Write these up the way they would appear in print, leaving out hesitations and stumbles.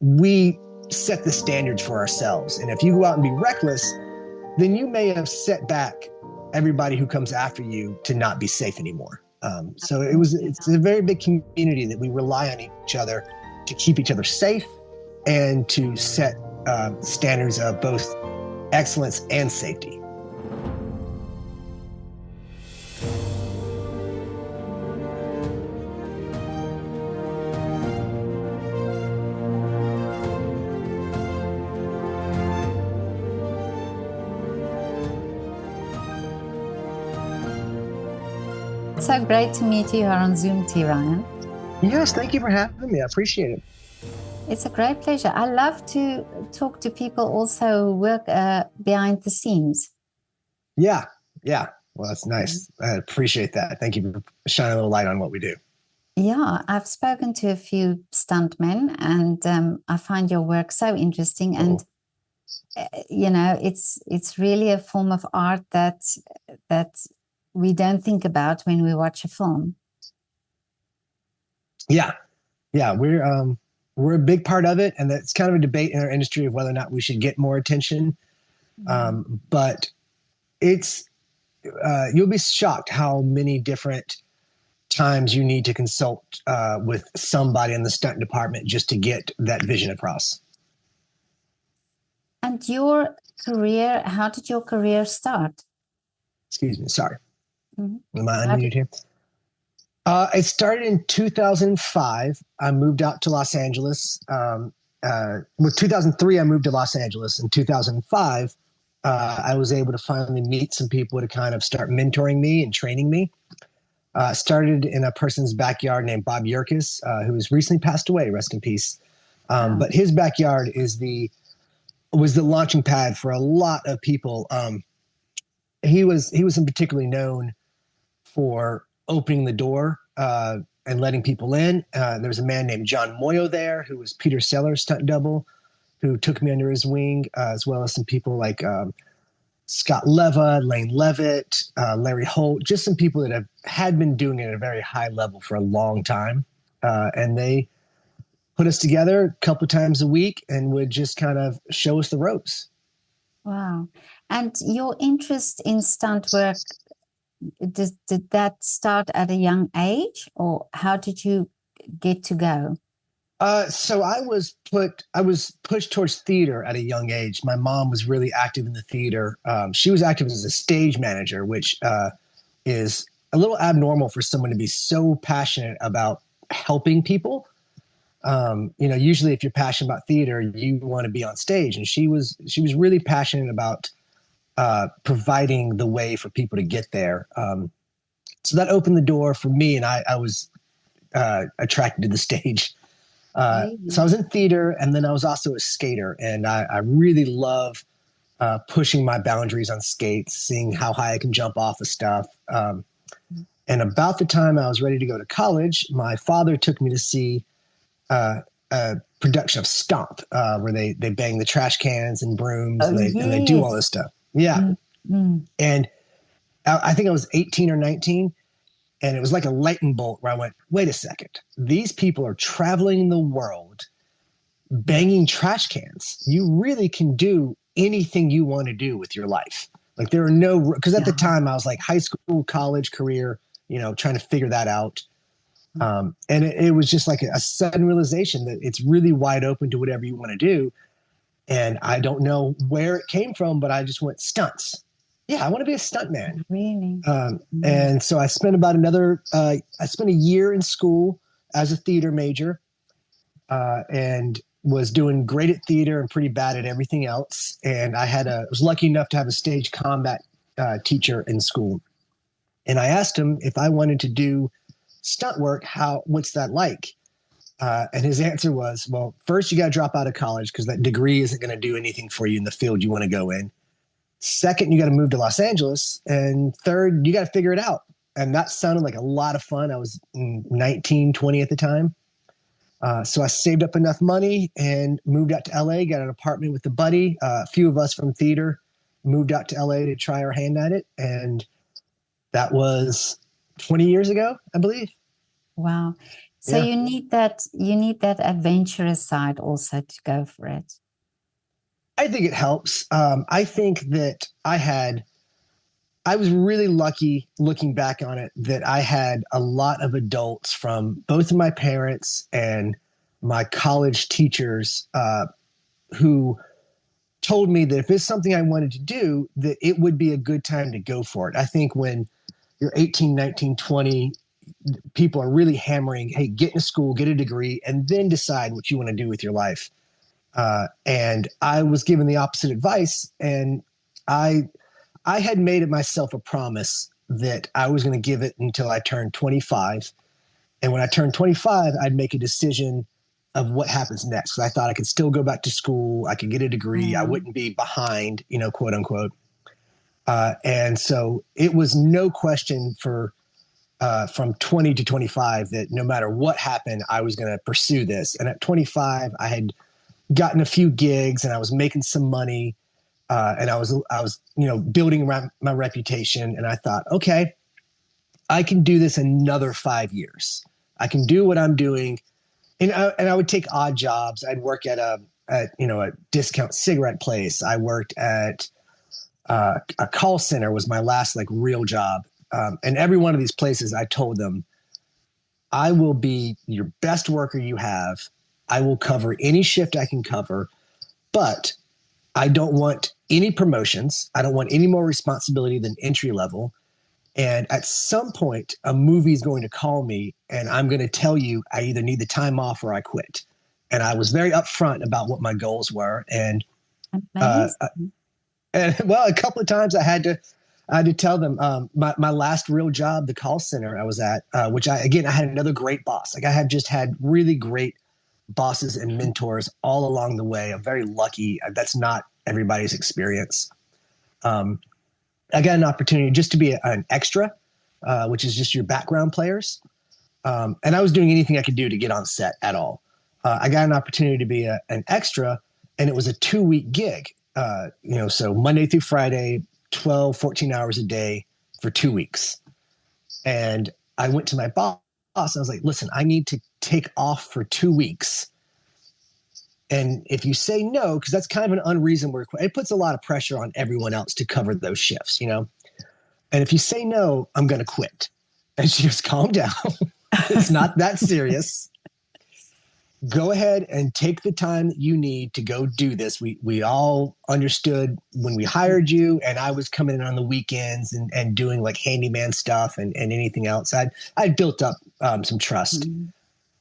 we set the standards for ourselves. And if you go out and be reckless, then you may have set back everybody who comes after you to not be safe anymore. So it's a very big community that we rely on each other to keep each other safe and to set standards of both excellence and safety. It's so great to meet you here on Zoom, T. Ryan. Yes, thank you for having me. I appreciate it. It's a great pleasure. I love to talk to people also who work behind the scenes. Yeah. Well, that's nice. I appreciate that. Thank you for shining a little light on what we do. Yeah, I've spoken to a few stuntmen, and I find your work so interesting. And it's really a form of art that we don't think about when we watch a film. Yeah, we're a big part of it, and it's kind of a debate in our industry of whether or not we should get more attention. But it's you'll be shocked how many different times you need to consult with somebody in the stunt department just to get that vision across. And your career, how did your career start? Excuse me, sorry. Mm-hmm. Am I unmuted here? It started in 2005. I moved out to Los Angeles. With 2003, I moved to Los Angeles. In 2005, I was able to finally meet some people to kind of start mentoring me and training me. Started in a person's backyard named Bob Yerkes, who has recently passed away, rest in peace. But his backyard was the launching pad for a lot of people. He was particularly known for opening the door and letting people in. There was a man named John Moyo there, who was Peter Sellers' stunt double, who took me under his wing, as well as some people like Scott Leva, Lane Levitt, Larry Holt, just some people that had been doing it at a very high level for a long time. And they put us together a couple of times a week and would just kind of show us the ropes. Wow. And your interest in stunt work, did that start at a young age, or how did you get to go? So I was pushed towards theater at a young age. My mom was really active in the theater. She was active as a stage manager, which is a little abnormal for someone to be so passionate about helping people. Usually if you're passionate about theater, you want to be on stage, and she was really passionate about providing the way for people to get there. So that opened the door for me, and I was attracted to the stage. So I was in theater, and then I was also a skater, and I really love pushing my boundaries on skates, seeing how high I can jump off of stuff. And about the time I was ready to go to college, my father took me to see a production of Stomp, where they bang the trash cans and brooms, and they do all this stuff. Yeah. Mm-hmm. And I think I was 18 or 19. And it was like a lightning bolt where I went, wait a second. These people are traveling the world banging trash cans. You really can do anything you want to do with your life. Like there are no, because at the time I was like high school, college, career, trying to figure that out. And it was just like a sudden realization that it's really wide open to whatever you want to do. And I don't know where it came from, but I just went stunts. Yeah, I want to be a stuntman. Really? And so I spent I spent a year in school as a theater major, and was doing great at theater and pretty bad at everything else. And I was lucky enough to have a stage combat teacher in school. And I asked him if I wanted to do stunt work, what's that like? And his answer was, well, first you got to drop out of college because that degree isn't going to do anything for you in the field you want to go in. Second, you got to move to Los Angeles. And third, you got to figure it out. And that sounded like a lot of fun. I was 19, 20 at the time. So I saved up enough money and moved out to LA, got an apartment with a buddy. A few of us from theater moved out to LA to try our hand at it. And that was 20 years ago, I believe. Wow. So Yeah. you need that adventurous side also to go for it. I think it helps. I think that I was really lucky looking back on it that I had a lot of adults from both of my parents and my college teachers who told me that if it's something I wanted to do, that it would be a good time to go for it. I think when you're 18, 19, 20, people are really hammering, hey, get into school, get a degree, and then decide what you want to do with your life. And I was given the opposite advice, and I I had made it myself a promise that I was going to give it until I turned 25. And when I turned 25, I'd make a decision of what happens next. So I thought I could still go back to school. I could get a degree. I Mm. wouldn't be behind, quote unquote. And so it was no question for from 20 to 25 that no matter what happened, I was going to pursue this. And at 25, I had gotten a few gigs and I was making some money. And I was building around my reputation, and I thought, okay, I can do this another 5 years. I can do what I'm doing, and I would take odd jobs. I'd work at a discount cigarette place. I worked at a call center was my last like real job, and every one of these places, I told them, I will be your best worker you have. I will cover any shift I can cover, but I don't want any promotions. I don't want any more responsibility than entry level. And at some point, a movie is going to call me and I'm going to tell you I either need the time off or I quit. And I was very upfront about what my goals were. Uh, Amazing. and well, a couple of times I had to tell them my last real job, the call center I was at, which I had another great boss. Like I have just had really great bosses and mentors all along the way. I'm very lucky. That's not everybody's experience. Um, I got an opportunity just to be an extra, which is just your background players. And I was doing anything I could do to get on set at all. I got an opportunity to be an extra, and it was a 2 week gig. So Monday through Friday, 12, 14 hours a day for 2 weeks. And I went to my boss. I was like, listen, I need to take off for 2 weeks. And if you say no, because that's kind of an unreasonable request, it puts a lot of pressure on everyone else to cover those shifts. And if you say no, I'm going to quit. And she goes, calm down. It's not that serious. Go ahead and take the time that you need to go do this. We all understood when we hired you, and I was coming in on the weekends and doing like handyman stuff and anything else. I'd built up some trust. Mm.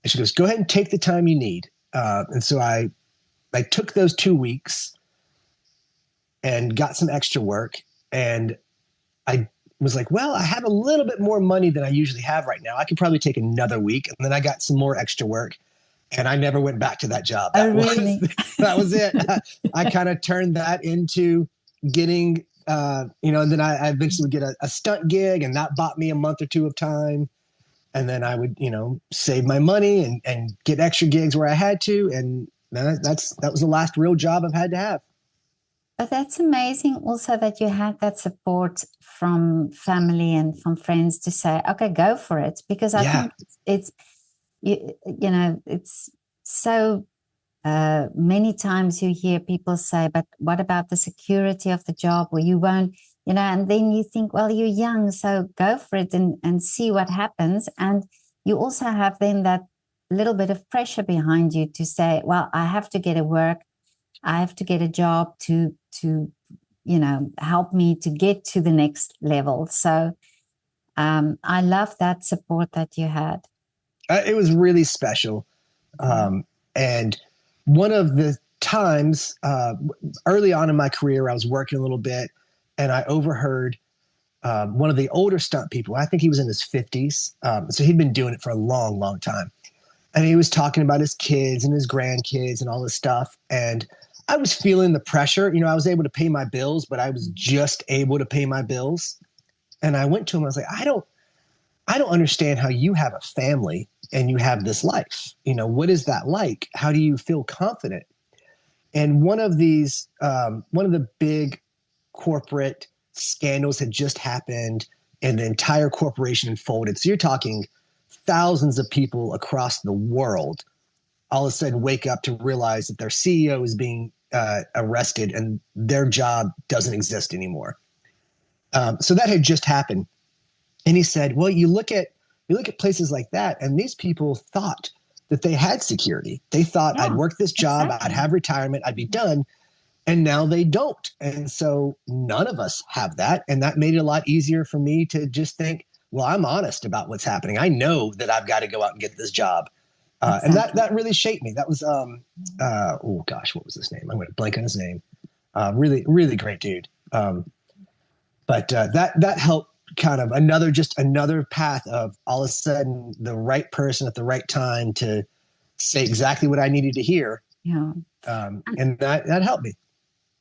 And she goes, go ahead and take the time you need. And so I took those 2 weeks and got some extra work. And I was like, well, I have a little bit more money than I usually have right now. I could probably take another week. And then I got some more extra work. And I never went back to that job. Oh, That was really? that was it. I kind of turned that into getting, and then I eventually would get a stunt gig, and that bought me a month or two of time. And then I would, save my money and get extra gigs where I had to. And that was the last real job I've had to have. But that's amazing also that you had that support from family and from friends to say, okay, go for it. Because I Yeah. think it's it's so many times you hear people say, but what about the security of the job, or you won't, and then you think, well, you're young, so go for it and see what happens. And you also have then that little bit of pressure behind you to say, well, I have to get a work, I have to get a job to help me to get to the next level. So I love that support that you had. It was really special. And one of the times early on in my career, I was working a little bit and I overheard one of the older stunt people. I think he was in his 50s. So he'd been doing it for a long, long time. And he was talking about his kids and his grandkids and all this stuff. And I was feeling the pressure. I was able to pay my bills, but I was just able to pay my bills. And I went to him. I was like, I don't understand how you have a family and you have this life. What is that like? How do you feel confident? And one of the big corporate scandals had just happened and the entire corporation folded. So you're talking thousands of people across the world all of a sudden wake up to realize that their CEO is being arrested and their job doesn't exist anymore. So that had just happened. And he said, well, you look at places like that, and these people thought that they had security. They thought I'd Yeah, work this job, I'd exactly. have retirement, I'd be done. And now they don't. And so none of us have that. And that made it a lot easier for me to just think, well, I'm honest about what's happening. I know that I've got to go out and get this job. And Exactly. that really shaped me. That was oh gosh, what was his name? I'm going to blank on his name. Really, really great dude. But that helped kind of another path of all of a sudden the right person at the right time to say exactly what I needed to hear. Yeah. And And that helped me.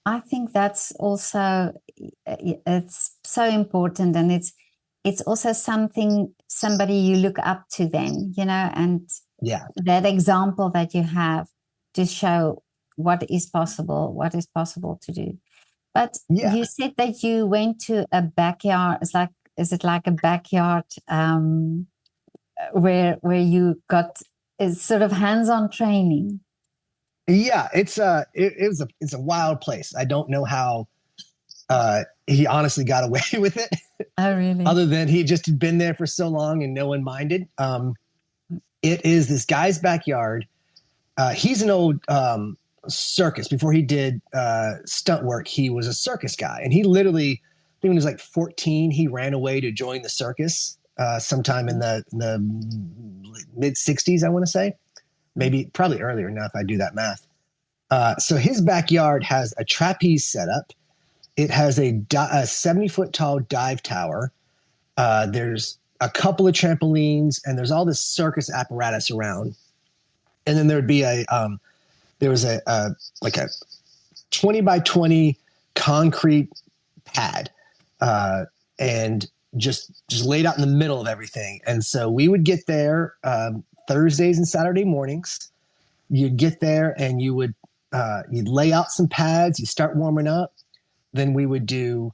I think that's also, it's so important, and it's also somebody you look up to then, and Yeah. that example that you have to show what is possible to do. But Yeah. you said that you went to a backyard. Is it like a backyard where you got is sort of hands-on training? Yeah, it's a wild place. I don't know how he honestly got away with it, Oh, really? other than he just had been there for so long and no one minded. It is this guy's backyard. He's an old circus. Before he did stunt work, he was a circus guy, and he literally, I think when he was like 14, he ran away to join the circus sometime in the mid 60s, I want to say, maybe probably earlier now if I do that math. So his backyard has a trapeze setup. It has a 70-foot tall dive tower. There's a couple of trampolines, and there's all this circus apparatus around. And then there'd be there was a like a 20 by 20 concrete pad, and just laid out in the middle of everything. And so we would get there Thursdays and Saturday mornings. You'd get there and you'd lay out some pads, you start warming up. Then we would do,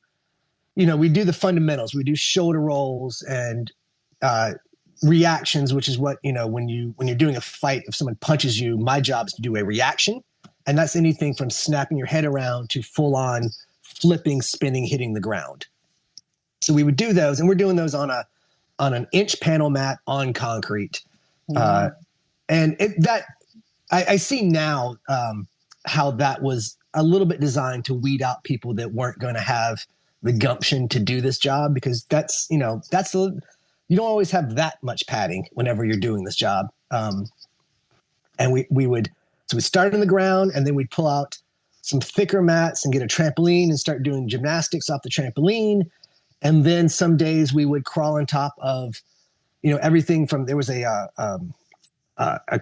we do the fundamentals. We do shoulder rolls and uh, reactions, which is what, when you're doing a fight, if someone punches you, my job is to do a reaction. And that's anything from snapping your head around to full on flipping, spinning, hitting the ground. So we would do those, and we're doing those on an inch panel mat on concrete. Uh, Wow. and I see now how that was a little bit designed to weed out people that weren't going to have the gumption to do this job, because you don't always have that much padding whenever you're doing this job. And we'd start in the ground, and then we'd pull out some thicker mats and get a trampoline and start doing gymnastics off the trampoline. And then some days we would crawl on top of, everything from, there was a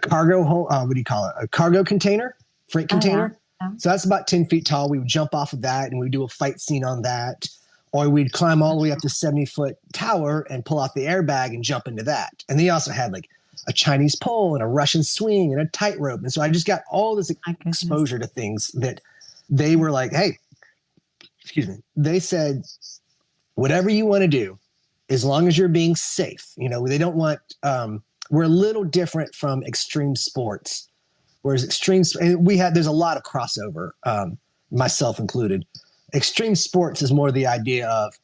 cargo hole. What do you call it? A cargo container, freight Oh, yeah. container. Yeah. So that's about 10 feet tall. We would jump off of that and we'd do a fight scene on that. Or we'd climb all the way up to 70-foot tower and pull out the airbag and jump into that. And they also had like a Chinese pole and a Russian swing and a tightrope. And so I just got all this My goodness. exposure to things that they were like, hey, excuse me. They said, whatever you want to do, as long as you're being safe. They don't want, we're a little different from extreme sports. Whereas there's a lot of crossover, myself included. Extreme sports is more the idea of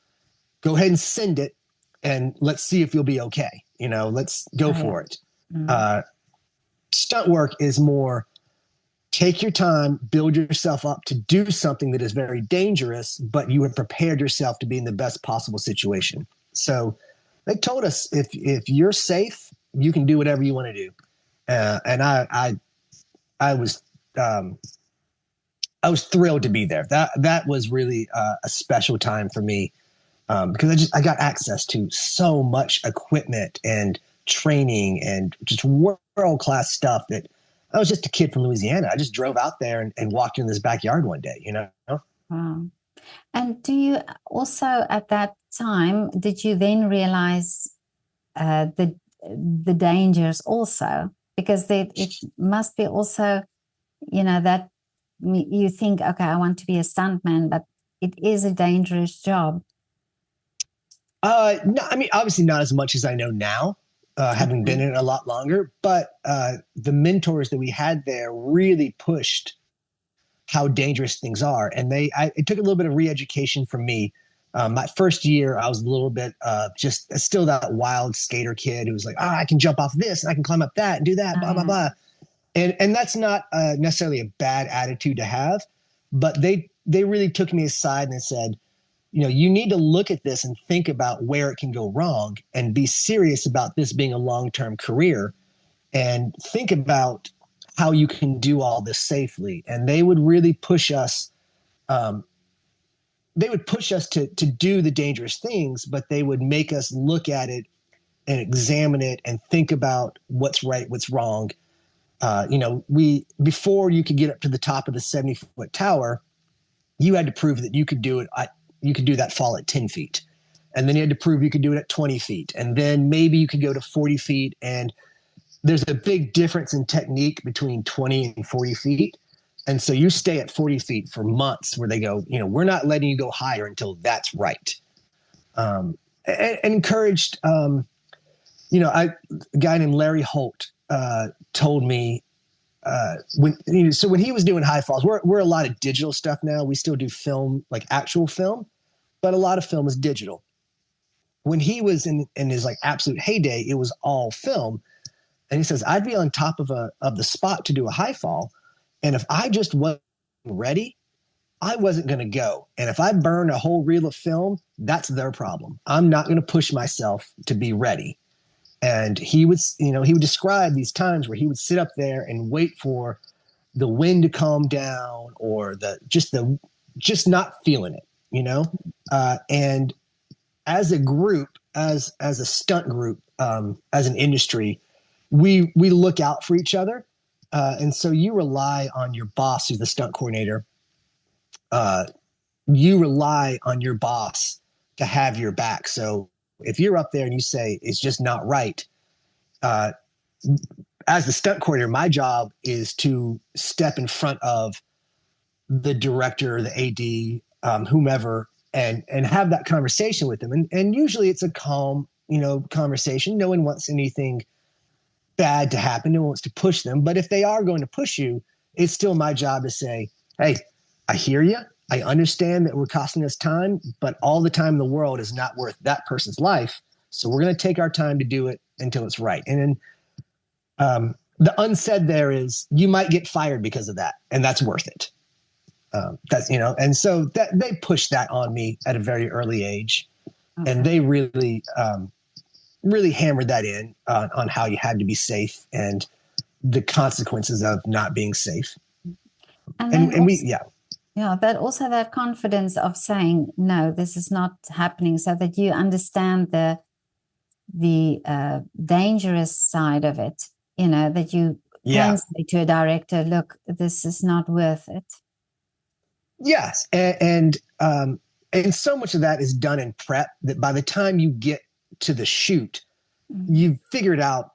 go ahead and send it and let's see if you'll be okay. Let's go Oh, for yeah. it. Mm. Uh, Stunt work is more take your time, build yourself up to do something that is very dangerous, but you have prepared yourself to be in the best possible situation. So they told us if you're safe, you can do whatever you want to do. And I was um, I was thrilled to be there. That was really a special time for me, because I got access to so much equipment and training and just world class stuff that I was just a kid from Louisiana. I just drove out there and walked in this backyard one day. Wow. And do you also at that time, did you then realize the dangers also? Because it must be also, that you think, okay, I want to be a stuntman, but it is a dangerous job. No, I mean, obviously not as much as I know now. having been in it a lot longer. But the mentors that we had there really pushed how dangerous things are. And it took a little bit of re-education from me. My first year, I was a little bit just still that wild skater kid who was like, I can jump off this and I can climb up that and do that, blah, blah, blah. And that's not necessarily a bad attitude to have, but they really took me aside and said, you need to look at this and think about where it can go wrong and be serious about this being a long-term career and think about how you can do all this safely. And they would really push us. They would push us to do the dangerous things, but they would make us look at it and examine it and think about what's right, what's wrong. Before you could get up to the top of the 70-foot tower, you had to prove that you could do it. You could do that fall at 10 feet. And then you had to prove you could do it at 20 feet. And then maybe you could go to 40 feet. And there's a big difference in technique between 20 and 40 feet. And so you stay at 40 feet for months where they go, we're not letting you go higher until that's right. And encouraged, a guy named Larry Holt told me when he was doing high falls, we're a lot of digital stuff now. We still do film, like actual film, but a lot of film is digital. When he was in his like absolute heyday, it was all film. And he says, I'd be on top of the spot to do a high fall. And if I just wasn't ready, I wasn't going to go. And if I burn a whole reel of film, that's their problem. I'm not going to push myself to be ready. And he would describe these times where he would sit up there and wait for the wind to calm down or just not feeling it, and as a group, as a stunt group, as an industry, we look out for each other. And so you rely on your boss, who's the stunt coordinator. You rely on your boss to have your back. So if you're up there and you say it's just not right, as the stunt coordinator, my job is to step in front of the director, the AD, whomever, and have that conversation with them. And usually it's a calm, conversation. No one wants anything bad to happen. No one wants to push them. But if they are going to push you, it's still my job to say, hey, I hear you. I understand that we're costing us time, but all the time in the world is not worth that person's life. So we're going to take our time to do it until it's right. And then the unsaid there is you might get fired because of that, and that's worth it. And so that they pushed that on me at a very early age, and they really, really hammered that in on how you had to be safe and the consequences of not being safe. But also that confidence of saying, no, this is not happening, so that you understand the dangerous side of it, that you can say to a director, look, this is not worth it. Yes. And so much of that is done in prep that by the time you get to the shoot, you've figured out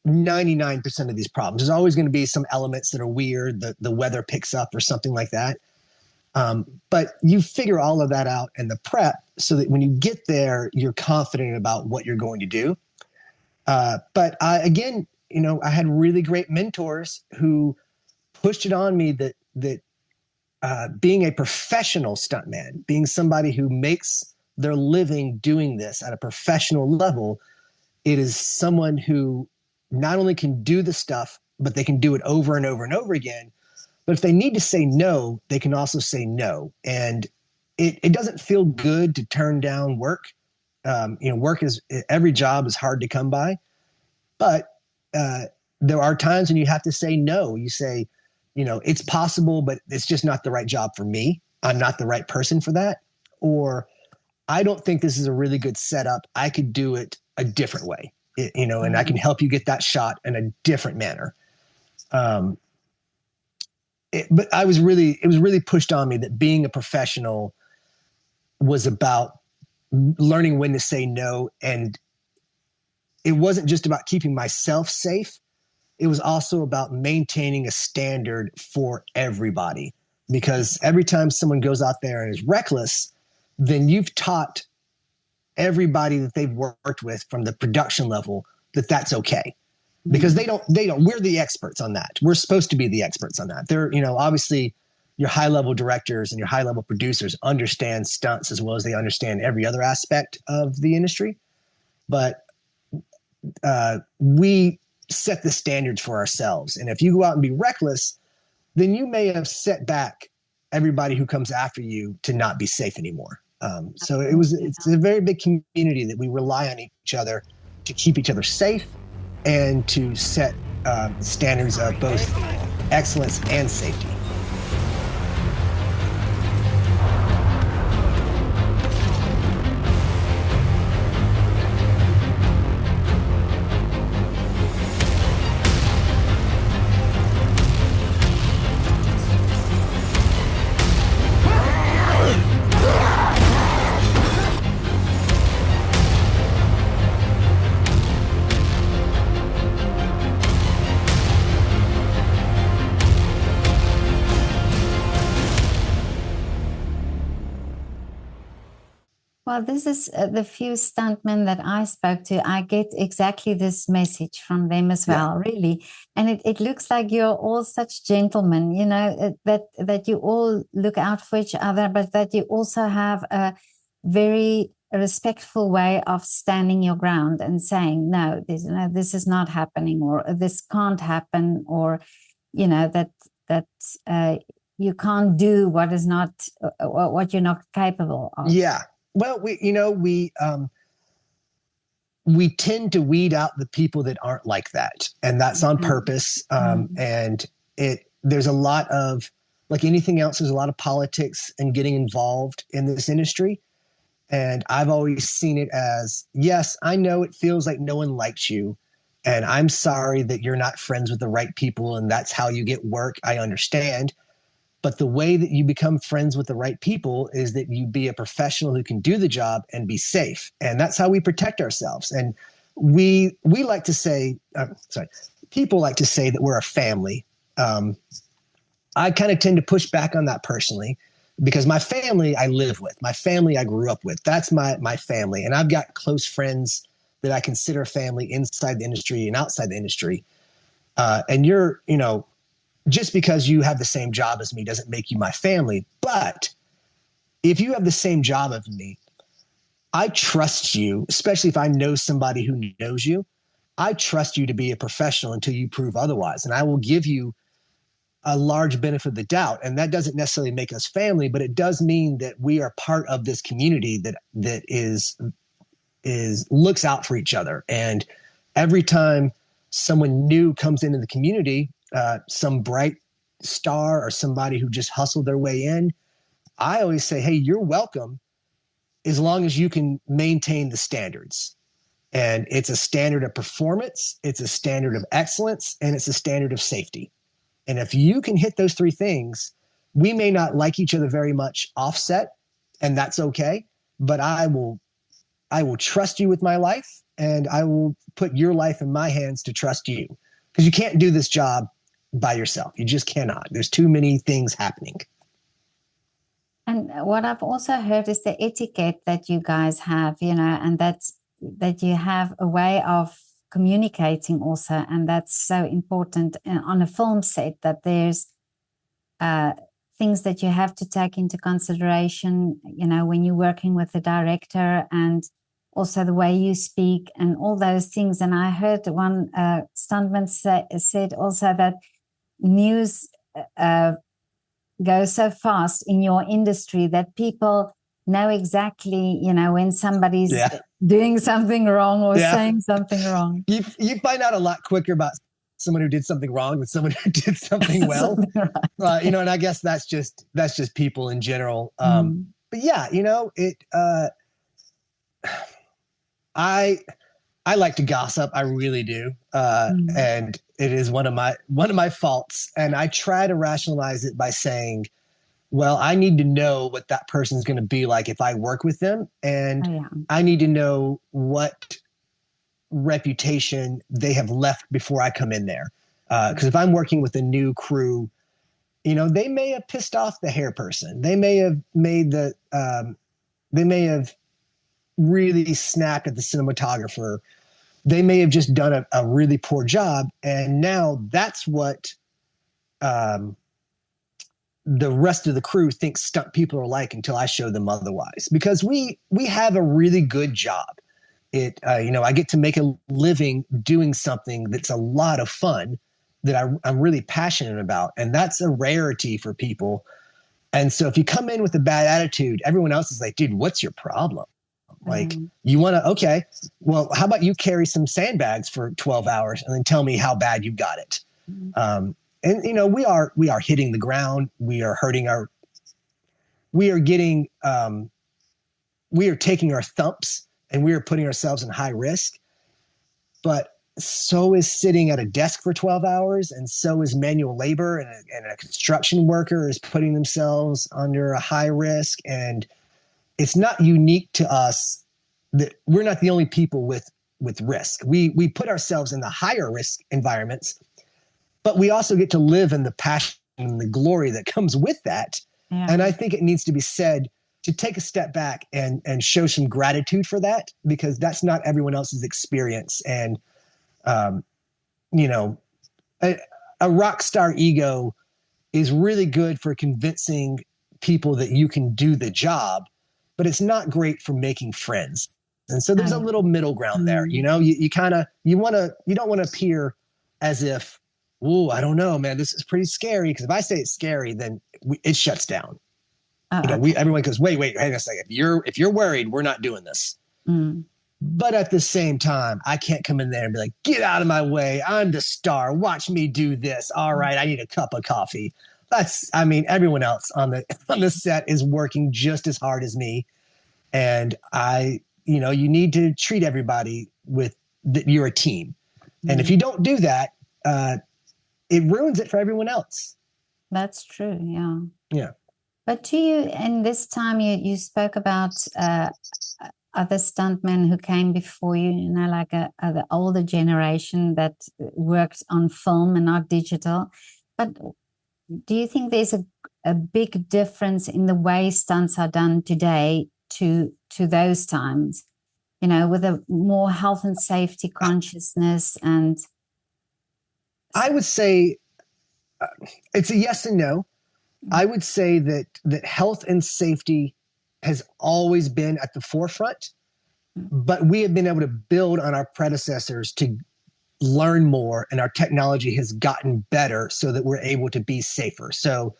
99% of these problems. There's always going to be some elements that are weird. The weather picks up or something like that. But you figure all of that out in the prep so that when you get there, you're confident about what you're going to do. But I had really great mentors who pushed it on me that being a professional stuntman, being somebody who makes their living doing this at a professional level, it is someone who not only can do the stuff, but they can do it over and over and over again. But if they need to say no, they can also say no. And it doesn't feel good to turn down work. Every job is hard to come by. But there are times when you have to say no. You say, it's possible, but it's just not the right job for me. I'm not the right person for that. Or I don't think this is a really good setup. I could do it a different way, and I can help you get that shot in a different manner. But it was really pushed on me that being a professional was about learning when to say no. And it wasn't just about keeping myself safe. It was also about maintaining a standard for everybody, because every time someone goes out there and is reckless, then you've taught everybody that they've worked with from the production level that that's okay, because Mm. they don't, we're the experts on that. We're supposed to be the experts on that. They're, obviously your high level directors and your high level producers understand stunts as well as they understand every other aspect of the industry. But we set the standards for ourselves. And if you go out and be reckless, then you may have set back everybody who comes after you to not be safe anymore. So Absolutely. it's a very big community that we rely on each other to keep each other safe and to set standards of both excellence and safety. Well, this is the few stuntmen that I spoke to. I get exactly this message from them as Yeah. well, really. And it looks like you're all such gentlemen, that you all look out for each other, but that you also have a very respectful way of standing your ground and saying, no, this is not happening, or this can't happen, or, that uh, you can't do what is not, what you're not capable of. Yeah. Well, we tend to weed out the people that aren't like that, and that's on purpose. And there's a lot of, like anything else, there's a lot of politics and getting involved in this industry. And I've always seen it as, yes, I know it feels like no one likes you, and I'm sorry that you're not friends with the right people, and that's how you get work. I understand. But the way that you become friends with the right people is that you be a professional who can do the job and be safe. And that's how we protect ourselves. And we like to say, people like to say that we're a family. I kind of tend to push back on that personally, because my family I live with, my family I grew up with, that's my family. And I've got close friends that I consider family inside the industry and outside the industry. And you're, just because you have the same job as me doesn't make you my family. But if you have the same job as me, I trust you, especially if I know somebody who knows you. I trust you to be a professional until you prove otherwise. And I will give you a large benefit of the doubt. And that doesn't necessarily make us family, but it does mean that we are part of this community that is looks out for each other. And every time someone new comes into the community, some bright star or somebody who just hustled their way in, I always say, hey, you're welcome, as long as you can maintain the standards. And it's a standard of performance, it's a standard of excellence, and it's a standard of safety. And if you can hit those three things, we may not like each other very much offset, and that's okay. But I will trust you with my life, and I will put your life in my hands to trust you, because you can't do this job by yourself. You just cannot. There's too many things happening. And what I've also heard is the etiquette that you guys have, and that you have a way of communicating also, and that's so important on a film set, that there's things that you have to take into consideration, when you're working with the director, and also the way you speak and all those things. And I heard one stuntman said also that news goes so fast in your industry that people know exactly, when somebody's doing something wrong or saying something wrong. You find out a lot quicker about someone who did something wrong than someone who did something well. Something right. And I guess that's just people in general. But yeah, I like to gossip. I really do. And it is one of my faults. And I try to rationalize it by saying, well, I need to know what that person's going to be like if I work with them. And I need to know what reputation they have left before I come in there. Because if I'm working with a new crew, they may have pissed off the hair person. They may have they may have really snapped at the cinematographer, they may have just done a really poor job. And now that's what um, the rest of the crew thinks stunt people are like until I show them otherwise. Because we have a really good job. I get to make a living doing something that's a lot of fun that I'm really passionate about, and that's a rarity for people. And so if you come in with a bad attitude, everyone else is like, dude, what's your problem? Like, Um, you want to, okay, well, how about you carry some sandbags for 12 hours and then tell me how bad you got it? Um, and we are hitting the ground. We are hurting we are getting, we are taking our thumps and we are putting ourselves in high risk. But so is sitting at a desk for 12 hours, and so is manual labor, and a construction worker is putting themselves under a high risk. And it's not unique to us that we're not the only people with risk. We put ourselves in the higher risk environments, but we also get to live in the passion and the glory that comes with that. yeah. And I think it needs to be said to take a step back and show some gratitude for that, because that's not everyone else's experience. And um, you know, a rock star ego is really good for convincing people that you can do the job, but it's not great for making friends. And so there's a I, little middle ground there. mm, You kind of you don't want to appear as if, oh, I don't know, man, this is pretty scary. Because if I say it's scary, then it shuts down. oh, We okay. everyone goes, wait, hang on a second. If you're worried, we're not doing this. Mm, But at the same time, I can't come in there and be like, get out of my way. I'm the star. Watch me do this. All right, I need a cup of coffee. I mean, everyone else on the on the set is working just as hard as me. And you need to treat everybody with that you're a team. And if mm. you don't do that, it ruins it for everyone else. That's true. Yeah. Yeah. But do you, in this time, you spoke about other stuntmen who came before you, like the older generation that worked on film and not digital. But do you think there's a big difference in the way stunts are done today to those times? With a more health and safety consciousness and I would say it's a yes and no. I would say that health and safety has always been at the forefront, but we have been able to build on our predecessors to learn more, and our technology has gotten better so that we're able to be safer. So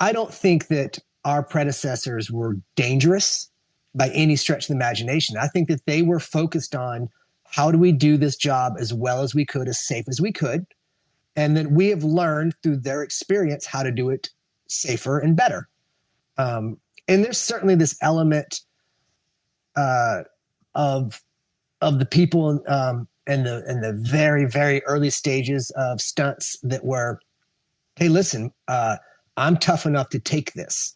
I don't think that our predecessors were dangerous by any stretch of the imagination. I think that they were focused on how do we do this job as well as we could, as safe as we could, and that we have learned through their experience how to do it safer and better. Um, and there's certainly this element uh, of of the people in the very very early stages of stunts that were, hey, listen, I'm tough enough to take this,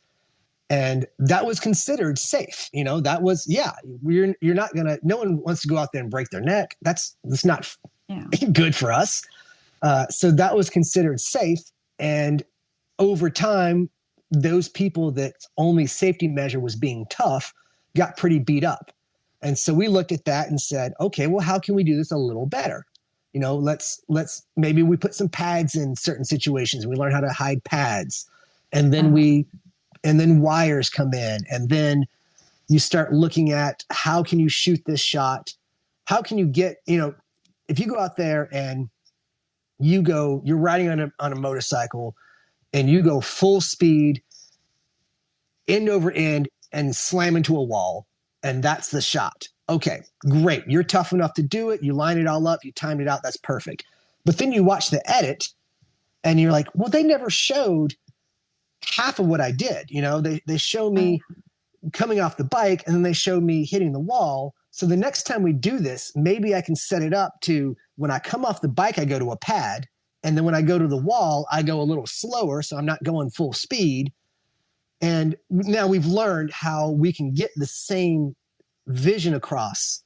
and that was considered safe. That was, yeah, you're not gonna. No one wants to go out there and break their neck. That's not yeah. good for us. So that was considered safe, and over time, those people that only safety measure was being tough got pretty beat up. And so we looked at that and said, okay, well, how can we do this a little better? Let's maybe we put some pads in certain situations. We learn how to hide pads, and then Uh, wires come in, and then you start looking at how can you shoot this shot? How can you get, if you go out there and you're riding on a motorcycle and you go full speed, end over end, and slam into a wall, and that's the shot. Okay, great. You're tough enough to do it. You line it all up. You timed it out. That's perfect. But then you watch the edit, and you're like, well, they never showed half of what I did. They show uh, me coming off the bike, and then they show me hitting the wall. So the next time we do this, maybe I can set it up to when I come off the bike, I go to a pad. And then when I go to the wall, I go a little slower. So I'm not going full speed. And now we've learned how we can get the same vision across,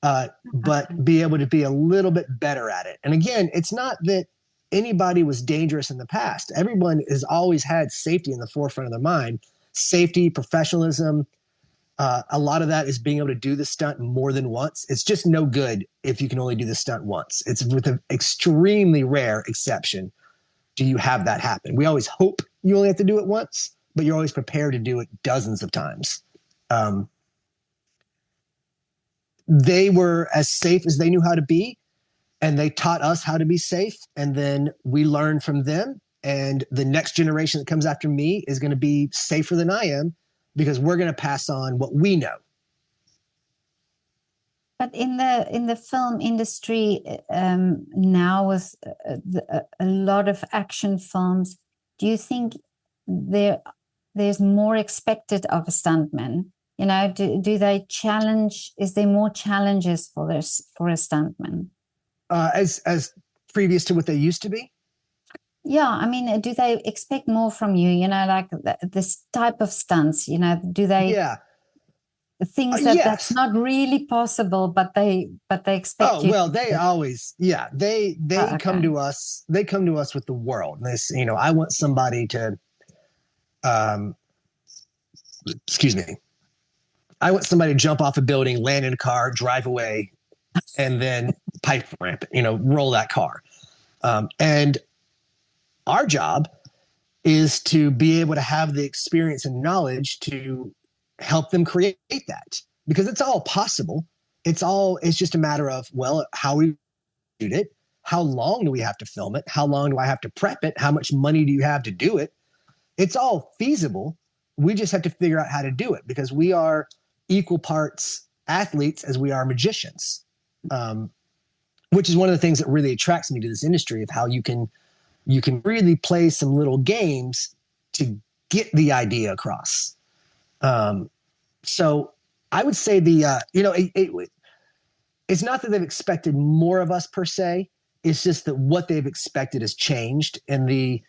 okay. but be able to be a little bit better at it. And again, it's not that anybody was dangerous in the past. Everyone has always had safety in the forefront of their mind, safety, professionalism. A lot of that is being able to do the stunt more than once. It's just no good if you can only do the stunt once. It's with an extremely rare exception do you have that happen. We always hope you only have to do it once, but you're always prepared to do it dozens of times. Um, they were as safe as they knew how to be, and they taught us how to be safe. And then we learned from them. And the next generation that comes after me is going to be safer than I am because we're going to pass on what we know. But in the film industry now, with a lot of action films, do you think there's more expected of a stuntman? You know, do they challenge? Is there more challenges for this for a stuntman? As previous to what they used to be. Yeah, I mean, do they expect more from you? You know, like this type of stunts. You know, do they Yeah. things that's Yes. not really possible, but they expect Oh you well, to they do it? always, yeah, they Oh, come okay. to us. They come to us with the world. And this, I want somebody to, um, excuse me, I want somebody to jump off a building, land in a car, drive away, and then pipe ramp it, roll that car. And our job is to be able to have the experience and knowledge to help them create that because it's all possible. It's just a matter of, well, how we shoot it. How long do we have to film it? How long do I have to prep it? How much money do you have to do it? It's all feasible. We just have to figure out how to do it because we are equal parts athletes as we are magicians, um, which is one of the things that really attracts me to this industry of how you can really play some little games to get the idea across. Um, so I would say it's not that they've expected more of us per se. It's just that what they've expected has changed. In the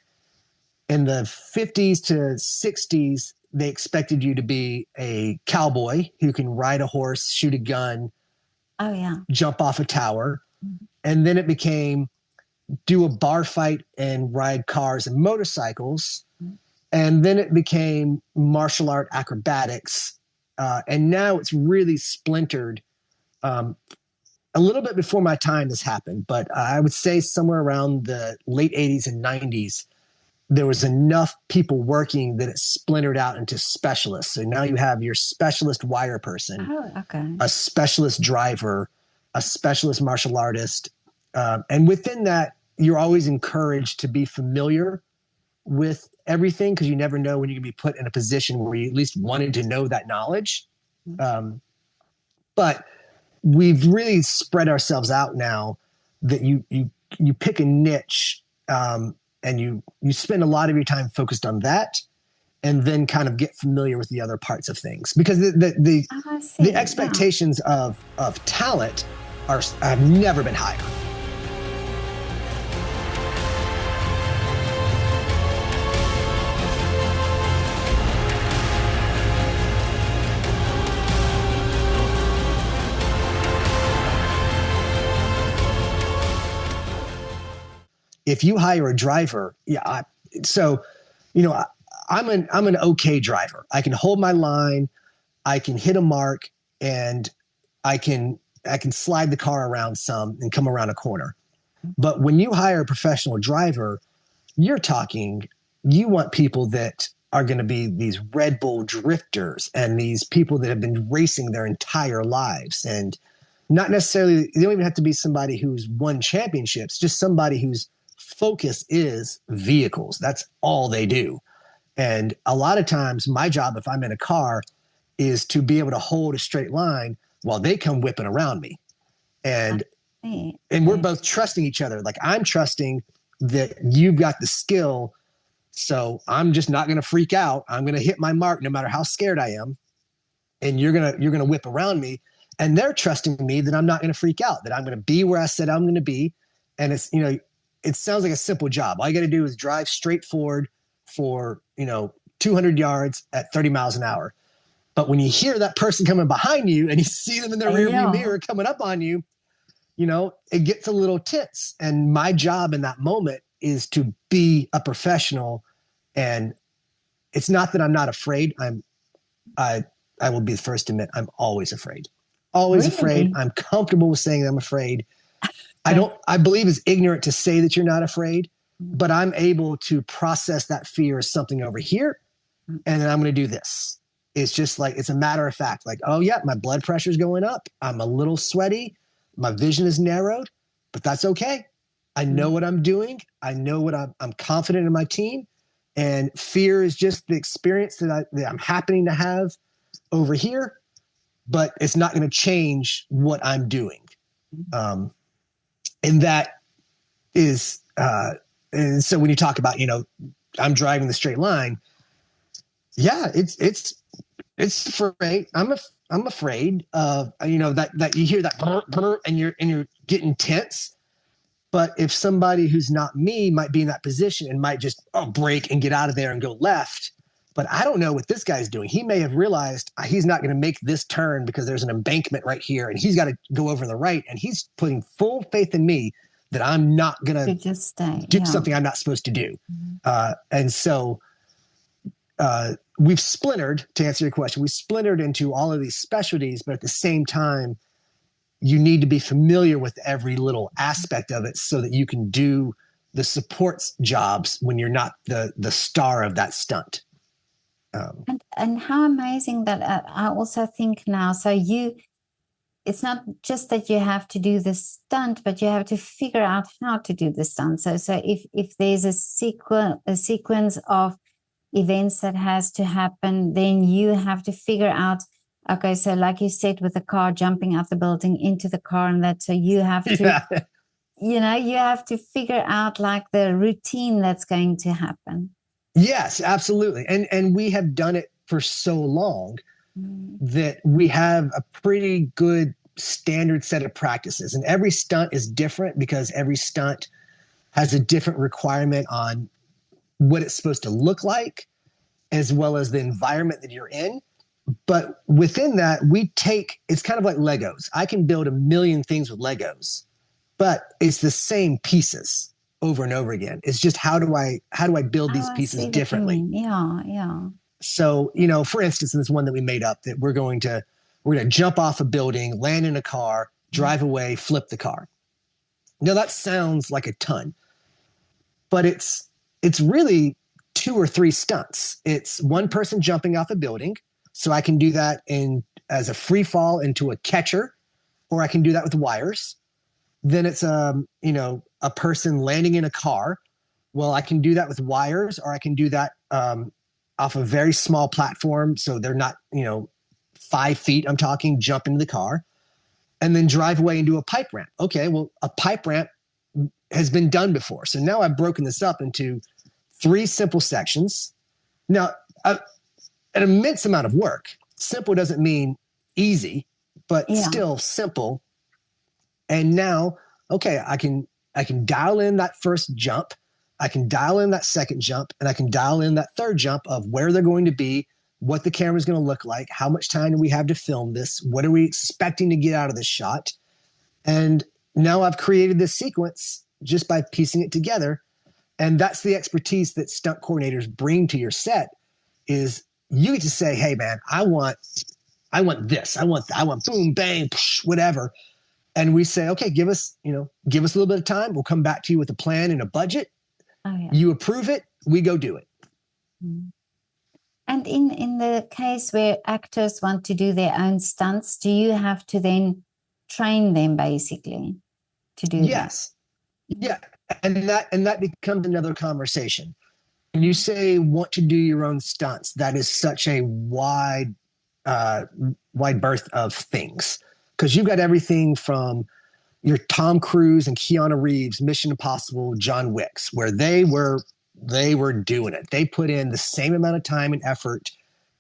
50s to 60s, they expected you to be a cowboy who can ride a horse, shoot a gun, Oh yeah. jump off a tower. And then it became do a bar fight and ride cars and motorcycles. And then it became martial art acrobatics. And now it's really splintered. A little bit before my time this happened, but I would say somewhere around the late 80s and 90s, there was enough people working that it splintered out into specialists. So now you have your specialist wire person, Oh, okay. a specialist driver, a specialist martial artist. And within that, you're always encouraged to be familiar with everything because you never know when you're going to be put in a position where you at least wanted to know that knowledge. Um, but we've really spread ourselves out now that you pick a niche and you spend a lot of your time focused on that and then kind of get familiar with the other parts of things because Oh, I the see. Yeah. expectations of talent are have never been higher. If you hire a driver, so you know I, I'm an okay driver. I can hold my line, I can hit a mark, and I can I can slide the car around some and come around a corner. But when you hire a professional driver, you're talking, you want people that are going to be these Red Bull drifters and these people that have been racing their entire lives. And not necessarily, they don't even have to be somebody who's won championships, just somebody whose focus is vehicles. That's all they do. And a lot of times, my job, if I'm in a car, is to be able to hold a straight line while they come whipping around me. I And see. and we're both trusting each other. Like I'm trusting that you've got the skill. So I'm just not going to freak out. I'm going to hit my mark no matter how scared I am. And you're going to whip around me. And they're trusting me that I'm not going to freak out, that I'm going to be where I said I'm going to be. And it sounds like a simple job. All you got to do is drive straight forward for, 200 yards at 30 miles an hour. But when you hear that person coming behind you and you see them in their rearview Yeah. mirror coming up on you, it gets a little tense. And my job in that moment is to be a professional. And it's not that I'm not afraid. I will be the first to admit I'm always afraid. Always afraid. Really? I'm comfortable with saying I'm afraid. Okay. I believe it's ignorant to say that you're not afraid, but I'm able to process that fear as something over here, and then I'm going to do this. It's just like, it's a matter of fact, like, oh, yeah, my blood pressure's going up. I'm a little sweaty. My vision is narrowed, but that's okay. I know what I'm doing. I know what I'm confident in my team. And fear is just the experience that I'm happening to have over here, but it's not going to change what I'm doing. Um, and that is, and so when you talk about, I'm driving the straight line, yeah, it's afraid. I'm afraid of, that you hear that brr, brr, and you're getting tense. But if somebody who's not me might be in that position and might just break and get out of there and go left, but I don't know what this guy's doing. He may have realized he's not going to make this turn because there's an embankment right here, and he's got to go over to the right, and he's putting full faith in me that I'm not going To to just stay. do Yeah. something I'm not supposed to do. And so we've splintered, to answer your question, we splintered into all of these specialties, but at the same time, you need to be familiar with every little aspect of it so that you can do the supports jobs when you're not the star of that stunt. And how amazing that I also think now. So it's not just that you have to do the stunt, but you have to figure out how to do the stunt. So if there's a sequence of events that has to happen, then you have to figure out, okay, so like you said, with the car jumping out the building into the car, and that, so you have to, Yeah. you have to figure out like the routine that's going to happen. Yes, absolutely. And we have done it for so long Mm. that we have a pretty good standard set of practices. And every stunt is different because every stunt has a different requirement on what it's supposed to look like, as well as the environment that you're in. But within that, it's kind of like Legos. I can build a million things with Legos, but it's the same pieces over and over again. It's just how do I build Oh, these I pieces see what you differently? mean. Yeah, yeah. So, for instance, in this one that we made up, that we're going to jump off a building, land in a car, drive away, flip the car. Now that sounds like a ton, but it's really two or three stunts. It's one person jumping off a building, so I can do that in as a free fall into a catcher, or I can do that with wires. Then it's a person landing in a car. Well, I can do that with wires, or I can do that off a very small platform, so they're not 5 feet. I'm talking jump into the car and then drive away into a pipe ramp. Okay, well, a pipe ramp has been done before, so now I've broken this up into three simple sections. Now, an immense amount of work. Simple doesn't mean easy, but Yeah. still simple. And now, okay, I can dial in that first jump, I can dial in that second jump, and I can dial in that third jump of where they're going to be, what the camera's going to look like, how much time do we have to film this, what are we expecting to get out of this shot. And now I've created this sequence just by piecing it together. And that's the expertise that stunt coordinators bring to your set is you get to say, hey man, I want this. I want boom, bang, psh, whatever. And we say, okay, give us a little bit of time. We'll come back to you with a plan and a budget. Oh, yeah. You approve it, we go do it. Mm. And in the case where actors want to do their own stunts, do you have to then train them basically to do that? Yes. Yeah. And that becomes another conversation. When you say want to do your own stunts, that is such a uh, wide berth of things. Because you've got everything from your Tom Cruise and Keanu Reeves, Mission Impossible, John Wicks, where they were doing it. They put in the same amount of time and effort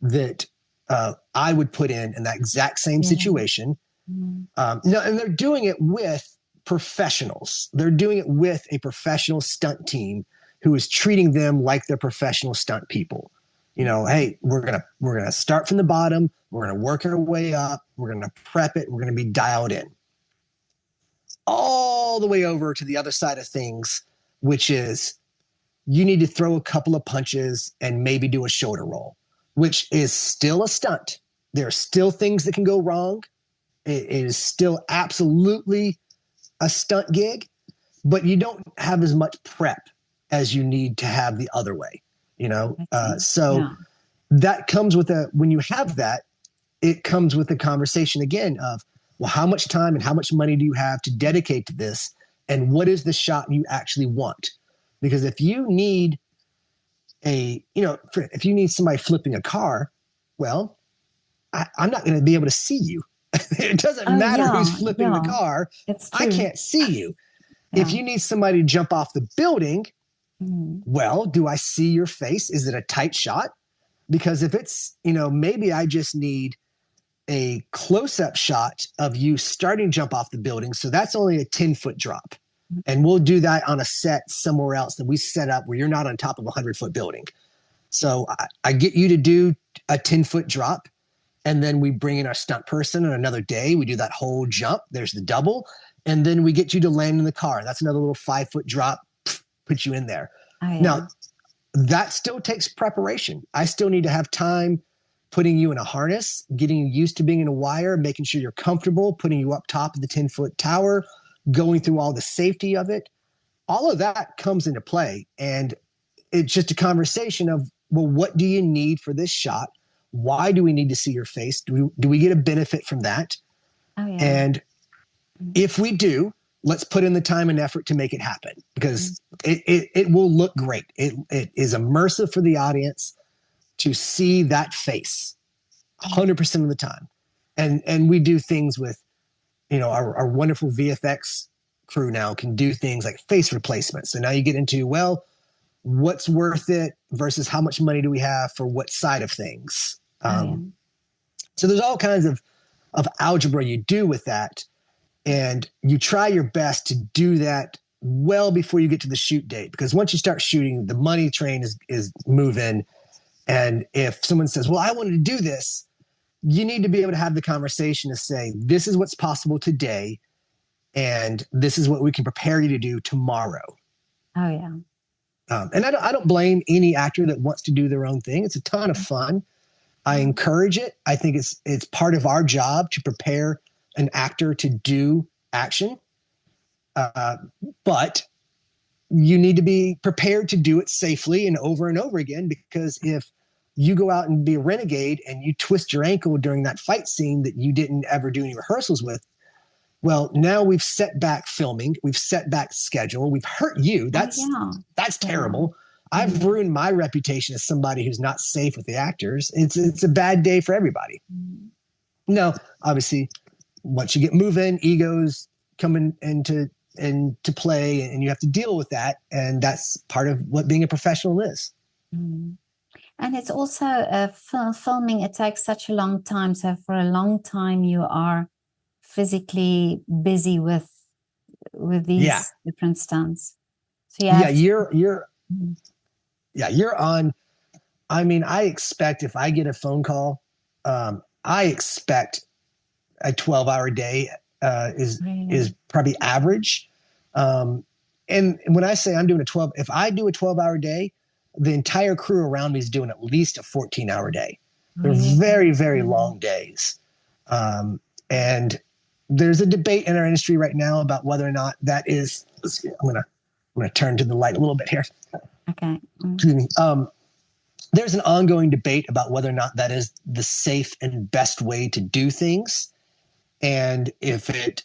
that I would put in that exact same Yeah. situation. Mm. No, and they're doing it with professionals. They're doing it with a professional stunt team who is treating them like they're professional stunt people. Hey, we're gonna start from the bottom. We're gonna work our way up. We're gonna prep it. We're gonna be dialed in all the way over to the other side of things, which is you need to throw a couple of punches and maybe do a shoulder roll, which is still a stunt. There are still things that can go wrong. It is still absolutely a stunt gig, but you don't have as much prep as you need to have the other way, you know? Okay. So Yeah. that comes with when you have that, it comes with the conversation again of, well, how much time and how much money do you have to dedicate to this? And what is the shot you actually want? Because if you need if you need somebody flipping a car, well, I'm not going to be able to see you. It doesn't Oh, matter who's yeah. flipping the Yeah. car. It's I true. can't see you. If Yeah. you need somebody to jump off the building, Mm. well, do I see your face? Is it a tight shot? Because if it's, maybe I just need a close up shot of you starting to jump off the building. So that's only a 10-foot drop. And we'll do that on a set somewhere else that we set up where you're not on top of a 100-foot building. So I get you to do a 10-foot drop. And then we bring in our stunt person on another day. We do that whole jump. There's the double. And then we get you to land in the car. That's another little 5-foot drop, put you in there. Oh, yeah. Now, that still takes preparation. I still need to have time putting you in a harness, getting you used to being in a wire, making sure you're comfortable, putting you up top of the 10-foot tower, going through all the safety of it. All of that comes into play. And it's just a conversation of, well, what do you need for this shot? Why do we need to see your face? Do we get a benefit from that? Oh, yeah. And if we do, let's put in the time and effort to make it happen, because it will look great. It is immersive for the audience to see that face 100% of the time. And we do things with, our wonderful VFX crew now can do things like face replacement. So now you get into, well, what's worth it versus how much money do we have for what side of things. Oh, yeah. So there's all kinds of algebra you do with that. And you try your best to do that well before you get to the shoot date, because once you start shooting, the money train is moving. And if someone says, well, I wanted to do this, you need to be able to have the conversation to say, this is what's possible today, and this is what we can prepare you to do tomorrow. Oh, yeah. And I don't blame any actor that wants to do their own thing. It's a ton of fun. I encourage it. I think it's part of our job to prepare an actor to do action. But you need to be prepared to do it safely and over again, because if you go out and be a renegade and you twist your ankle during that fight scene that you didn't ever do any rehearsals with, well, now we've set back filming, we've set back schedule, we've hurt you. That's terrible. I've ruined my reputation as somebody who's not safe with the actors. It's a bad day for everybody. No, obviously, once you get moving, egos come into play, and you have to deal with that, and that's part of what being a professional is. And it's also filming. It takes such a long time. So for a long time, you are physically busy with these different stunts. So you have you're on. I mean, I expect if I get a phone call, I expect a 12-hour day is probably average. And when I say I'm doing if I do a 12-hour day, the entire crew around me is doing at least a 14-hour day. They're very, very long days. And there's a debate in our industry right now about whether or not that is, I'm going to turn to the light a little bit here. Okay. Excuse me. There's an ongoing debate about whether or not that is the safe and best way to do things, and if it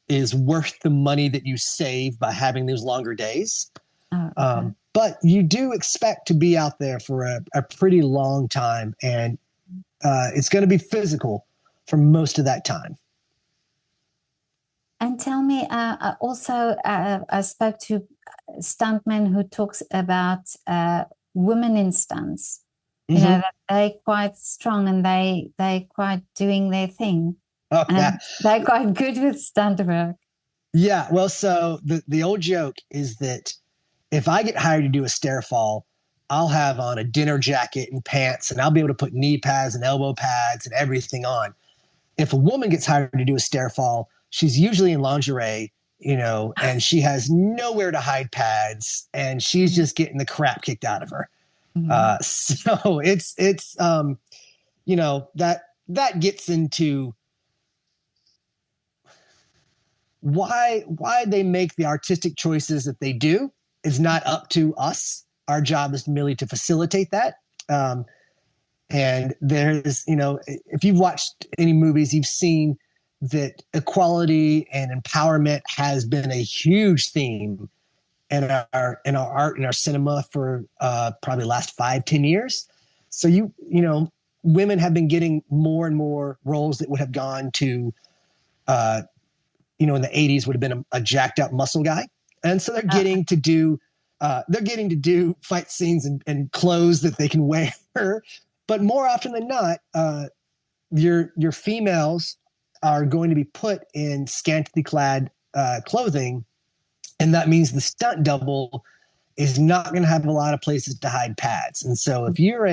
is worth the money that you save by having those longer days. But you do expect to be out there for a pretty long time, and it's going to be physical for most of that time. And tell me, also, I spoke to a stuntman who talks about women in stunts. You know, that they're quite strong and they're quite doing their thing. Oh, and they're quite good with stunt work. Yeah, well, so the old joke is that if I get hired to do a stair fall, I'll have on a dinner jacket and pants, and I'll be able to put knee pads and elbow pads and everything on. If a woman gets hired to do a stair fall, she's usually in lingerie, and she has nowhere to hide pads, and she's just getting the crap kicked out of her. So it's that that gets into why they make the artistic choices that they do is not up to us. Our job is merely to facilitate that. Um, and there's, if you've watched any movies, you've seen that equality and empowerment has been a huge theme in our art and our cinema for probably the last 5-10 years. So women have been getting more and more roles that would have gone to uh, in the 80s would have been a jacked up muscle guy. And so they're getting to do fight scenes and clothes that they can wear. But more often than not, your females are going to be put in scantily clad clothing. And that means the stunt double is not going to have a lot of places to hide pads. And so if you're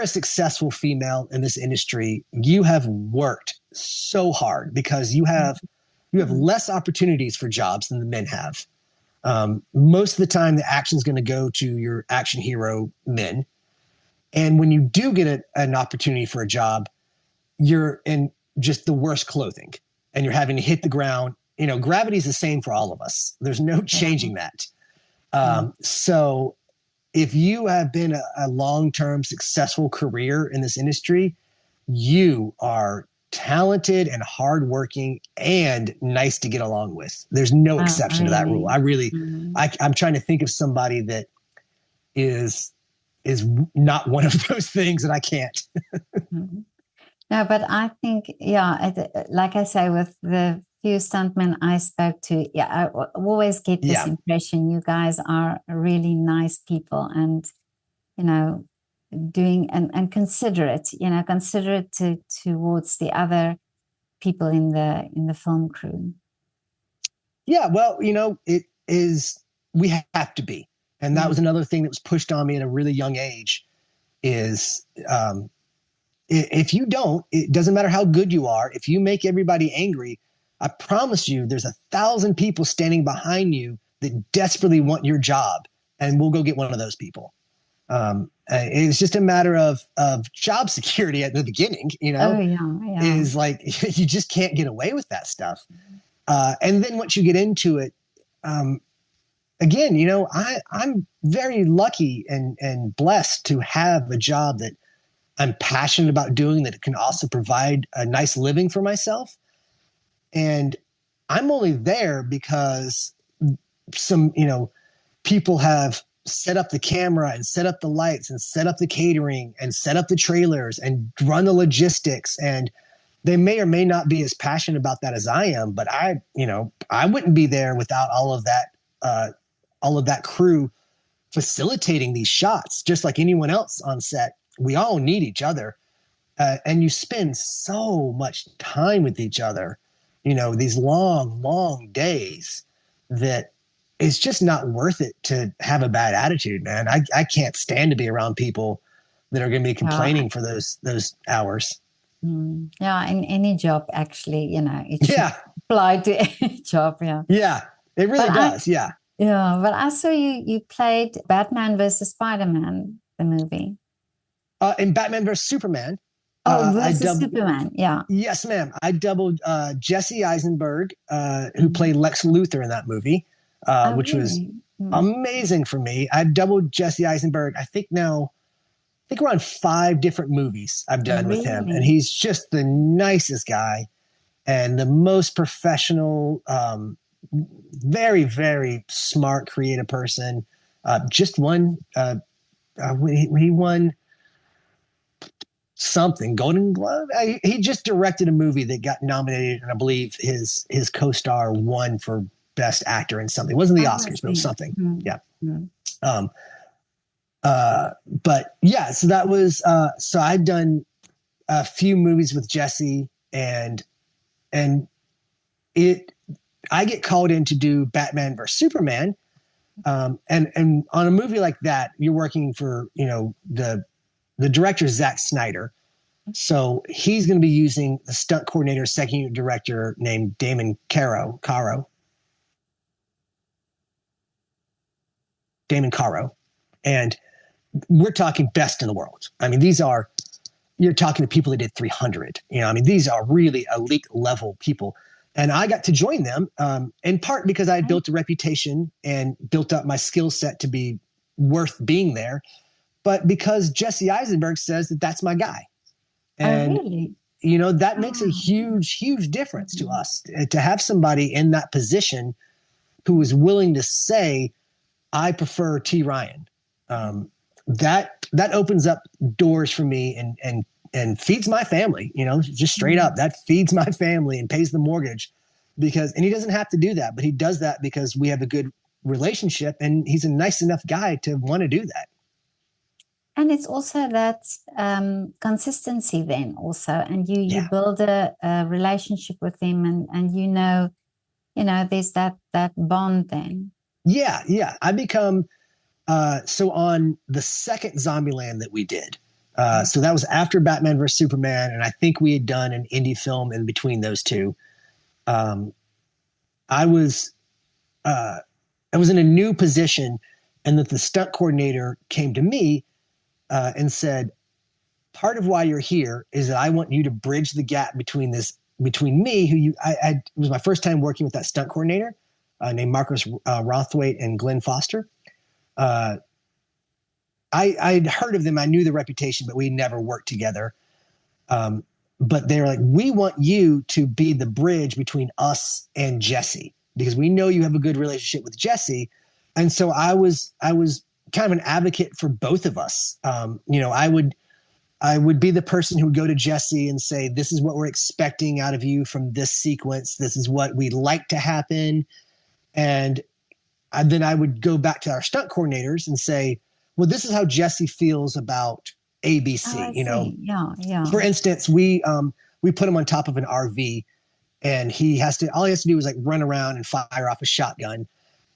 a successful female in this industry, you have worked so hard because you have less opportunities for jobs than the men have. Most of the time, the action is going to go to your action hero men. And when you do get an opportunity for a job, you're in just the worst clothing and you're having to hit the ground. Gravity is the same for all of us. There's no changing that. So if you have been a long-term successful career in this industry, you are talented and hardworking and nice to get along with. There's no exception to that rule. Really? I'm trying to think of somebody that is not one of those things, and I can't. No, but I think, like I say, with the few stuntmen I spoke to, I always get this impression you guys are really nice people and, doing and considerate, considerate towards the other people in the film crew. Yeah, well, it is, we have to be. And that was another thing that was pushed on me at a really young age is if you don't, it doesn't matter how good you are, if you make everybody angry, I promise you there's 1,000 people standing behind you that desperately want your job, and we'll go get one of those people. It's just a matter of job security at the beginning, is like you just can't get away with that stuff. And then once you get into it, again, I'm very lucky and blessed to have a job that I'm passionate about doing that can also provide a nice living for myself. And I'm only there because some, people have set up the camera and set up the lights and set up the catering and set up the trailers and run the logistics. And they may or may not be as passionate about that as I am, but I wouldn't be there without all of that crew facilitating these shots, just like anyone else on set. We all need each other. And you spend so much time with each other, these long, long days that it's just not worth it to have a bad attitude, man. I can't stand to be around people that are going to be complaining for those hours. Yeah, in any job, actually, it should apply to any job. Yeah. Yeah, it really does. Yeah. Yeah, but I saw you played Batman versus Spider-Man, the movie. In Batman versus Superman. Versus Superman. Yeah. Yes, ma'am. I doubled Jesse Eisenberg, who played Lex Luthor in that movie, which was amazing for me. I've doubled Jesse Eisenberg, I think around 5 different movies I've done with him. And he's just the nicest guy and the most professional, very, very smart, creative person. Just won, he won something, Golden Glove. He just directed a movie that got nominated, and I believe his co-star won for best actor in something. It wasn't the Oscars, but it was something. Yeah. But yeah, so that was so I'd done a few movies with Jesse, and I get called in to do Batman versus Superman. And on a movie like that, you're working for, the director, Zack Snyder. So he's going to be using the stunt coordinator, second unit director named Damon Caro. Damon Caro. And we're talking best in the world. I mean, these are, you're talking to people that did 300. I mean, these are really elite level people. And I got to join them in part because I had Right. built a reputation and built up my skill set to be worth being there, but because Jesse Eisenberg says that that's my guy. Oh, And, really? that makes a Oh. huge, huge difference to Mhm. us to have somebody in that position who is willing to say, I prefer T. Ryan. Um, that opens up doors for me and feeds my family. Just straight up, Mhm. that feeds my family and pays the mortgage. And he doesn't have to do that, but he does that because we have a good relationship, and he's a nice enough guy to want to do that. And it's also that consistency then also, and you Yeah, build a relationship with him, and there's that bond then. yeah, yeah. I become so on the second Zombieland that we did. So that was after Batman vs Superman, and I think we had done an indie film in between those two. Um, I was uh, I was in a new position, and that the stunt coordinator came to me and said, "Part of why you're here is that I want you to bridge the gap between me, who it was my first time working with that stunt coordinator named Marcus Rothwaite and Glenn Foster. Uh, I'd heard of them, I knew the reputation, but we never worked together. Um, but they're like, we want you to be the bridge between us and Jesse because we know you have a good relationship with Jesse. And so I was kind of an advocate for both of us. I would be the person who would go to Jesse and say, this is what we're expecting out of you from this sequence. This is what we'd like to happen. And then I would go back to our stunt coordinators and say, well, this is how Jesse feels about Oh, ABC. I see. Yeah, yeah. For instance, we put him on top of an RV, and all he has to do is like run around and fire off a shotgun.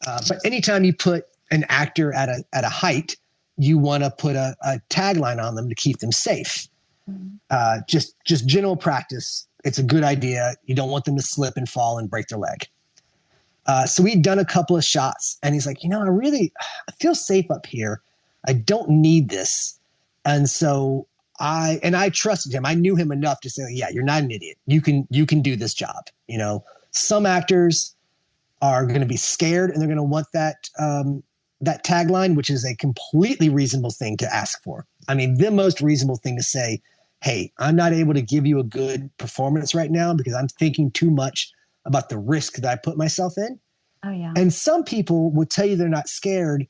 But anytime you put an actor at a height, you want to put a tagline on them to keep them safe. Mhm. Just general practice. It's a good idea. You don't want them to slip and fall and break their leg. So we'd done a couple of shots, and he's like, I feel safe up here. I don't need this. And so I trusted him. I knew him enough to say, yeah, you're not an idiot. You can do this job. Some actors are going to be scared, and they're going to want that tagline, which is a completely reasonable thing to ask for. I mean, the most reasonable thing to say, hey, I'm not able to give you a good performance right now because I'm thinking too much about the risk that I put myself in. Oh, yeah. And some people will tell you they're not scared,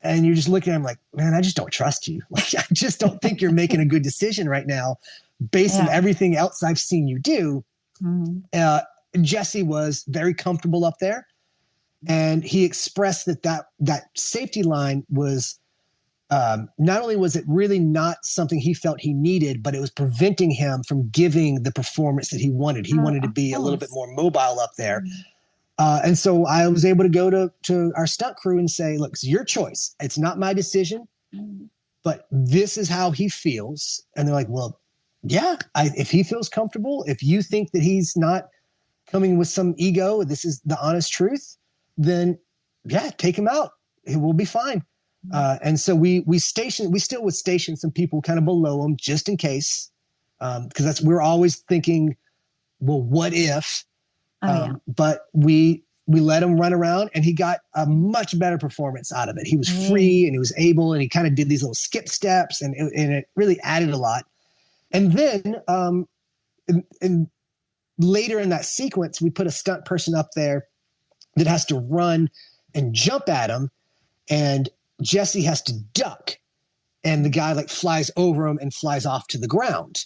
and you're just looking at them like, man, I just don't trust you. Like, I just don't think you're making a good decision right now based on Yeah. everything else I've seen you do. Mhm. Jesse was very comfortable up there, and he expressed that safety line was not only was it really not something he felt he needed, but it was preventing him from giving the performance that he wanted. He Oh, wanted to of be a little bit course. more mobile up there. Mhm. And so I was able to go to our stunt crew and say, look, it's your choice. It's not my decision, Mhm. but this is how he feels. And they're like, well, yeah, if he feels comfortable, if you think that he's not coming with some ego, this is the honest truth, then yeah, take him out. It will be fine. And so we still would station some people kind of below him just in case, because we're always thinking, well, what if? Oh, yeah. But we let him run around, and he got a much better performance out of it. He was Yeah. free, and he was able, and he kind of did these little skip steps, and it really added a lot. And then and later in that sequence, we put a stunt person up there that has to run and jump at him, and Jesse has to duck, and the guy like flies over him and flies off to the ground.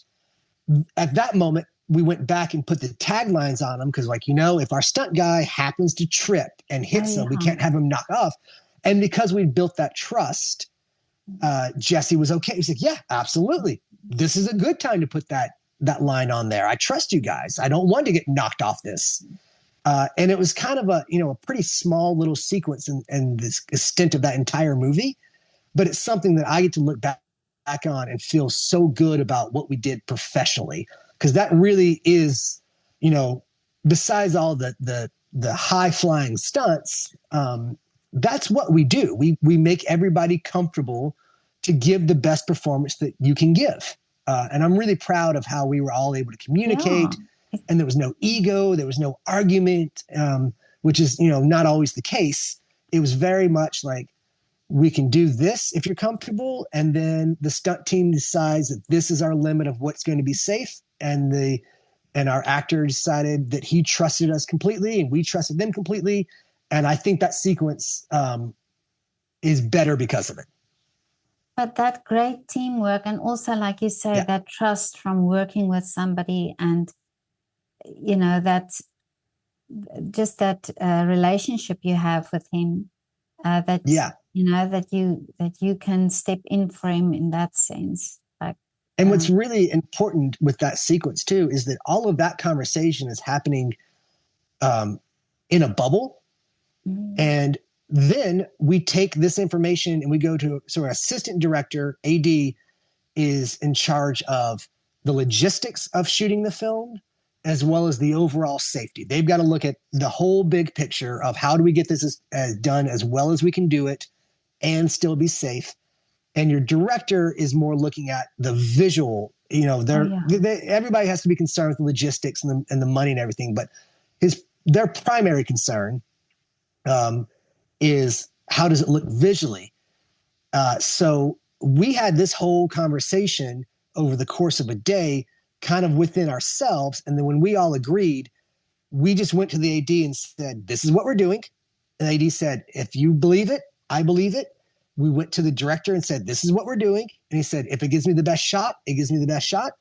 At that moment, we went back and put the taglines on them because, like, if our stunt guy happens to trip and Oh, hits them, we yeah. can't have him knock off. And because we built that trust, Jesse was okay. He's like, yeah, absolutely. This is a good time to put that line on there. I trust you guys. I don't want to get knocked off this. And it was kind of a pretty small little sequence in this stint of that entire movie, but it's something that I get to look back on and feel so good about what we did professionally, because that really is, besides all the high flying stunts, that's what we do. We make everybody comfortable to give the best performance that you can give. And I'm really proud of how we were all able to Yeah. communicate, It- and there was no ego, there was no argument, which is, not always the case. It was very much like, we can do this if you're comfortable, and then the stunt team decides that this is our limit of what's going to be safe, and our actor decided that he trusted us completely and we trusted them completely. And I think that sequence is better because of it. But that great teamwork, and also, like you say, Yeah. that trust from working with somebody, and that just that relationship you have with him, that Yeah. that you can step in for him in that sense. Like, And what's really important with that sequence too is that all of that conversation is happening um, in a bubble. mm, And then we take this information and we go to, so our assistant director, AD, is in charge of the logistics of shooting the film as well as the overall safety. They've got to look at the whole big picture of how do we get this done as well as we can do it and still be safe. And your director is more looking at the visual. oh yeah, Everybody has to be concerned with the logistics and the money and everything, but their primary concern um, is how does it look visually. So we had this whole conversation over the course of a day, kind of within ourselves. And then when we all agreed, we just went to the AD and said, this is what we're doing. And the AD said, if you believe it, I believe it. We went to the director and said, this is what we're doing. And he said, if it gives me the best shot, it gives me the best shot.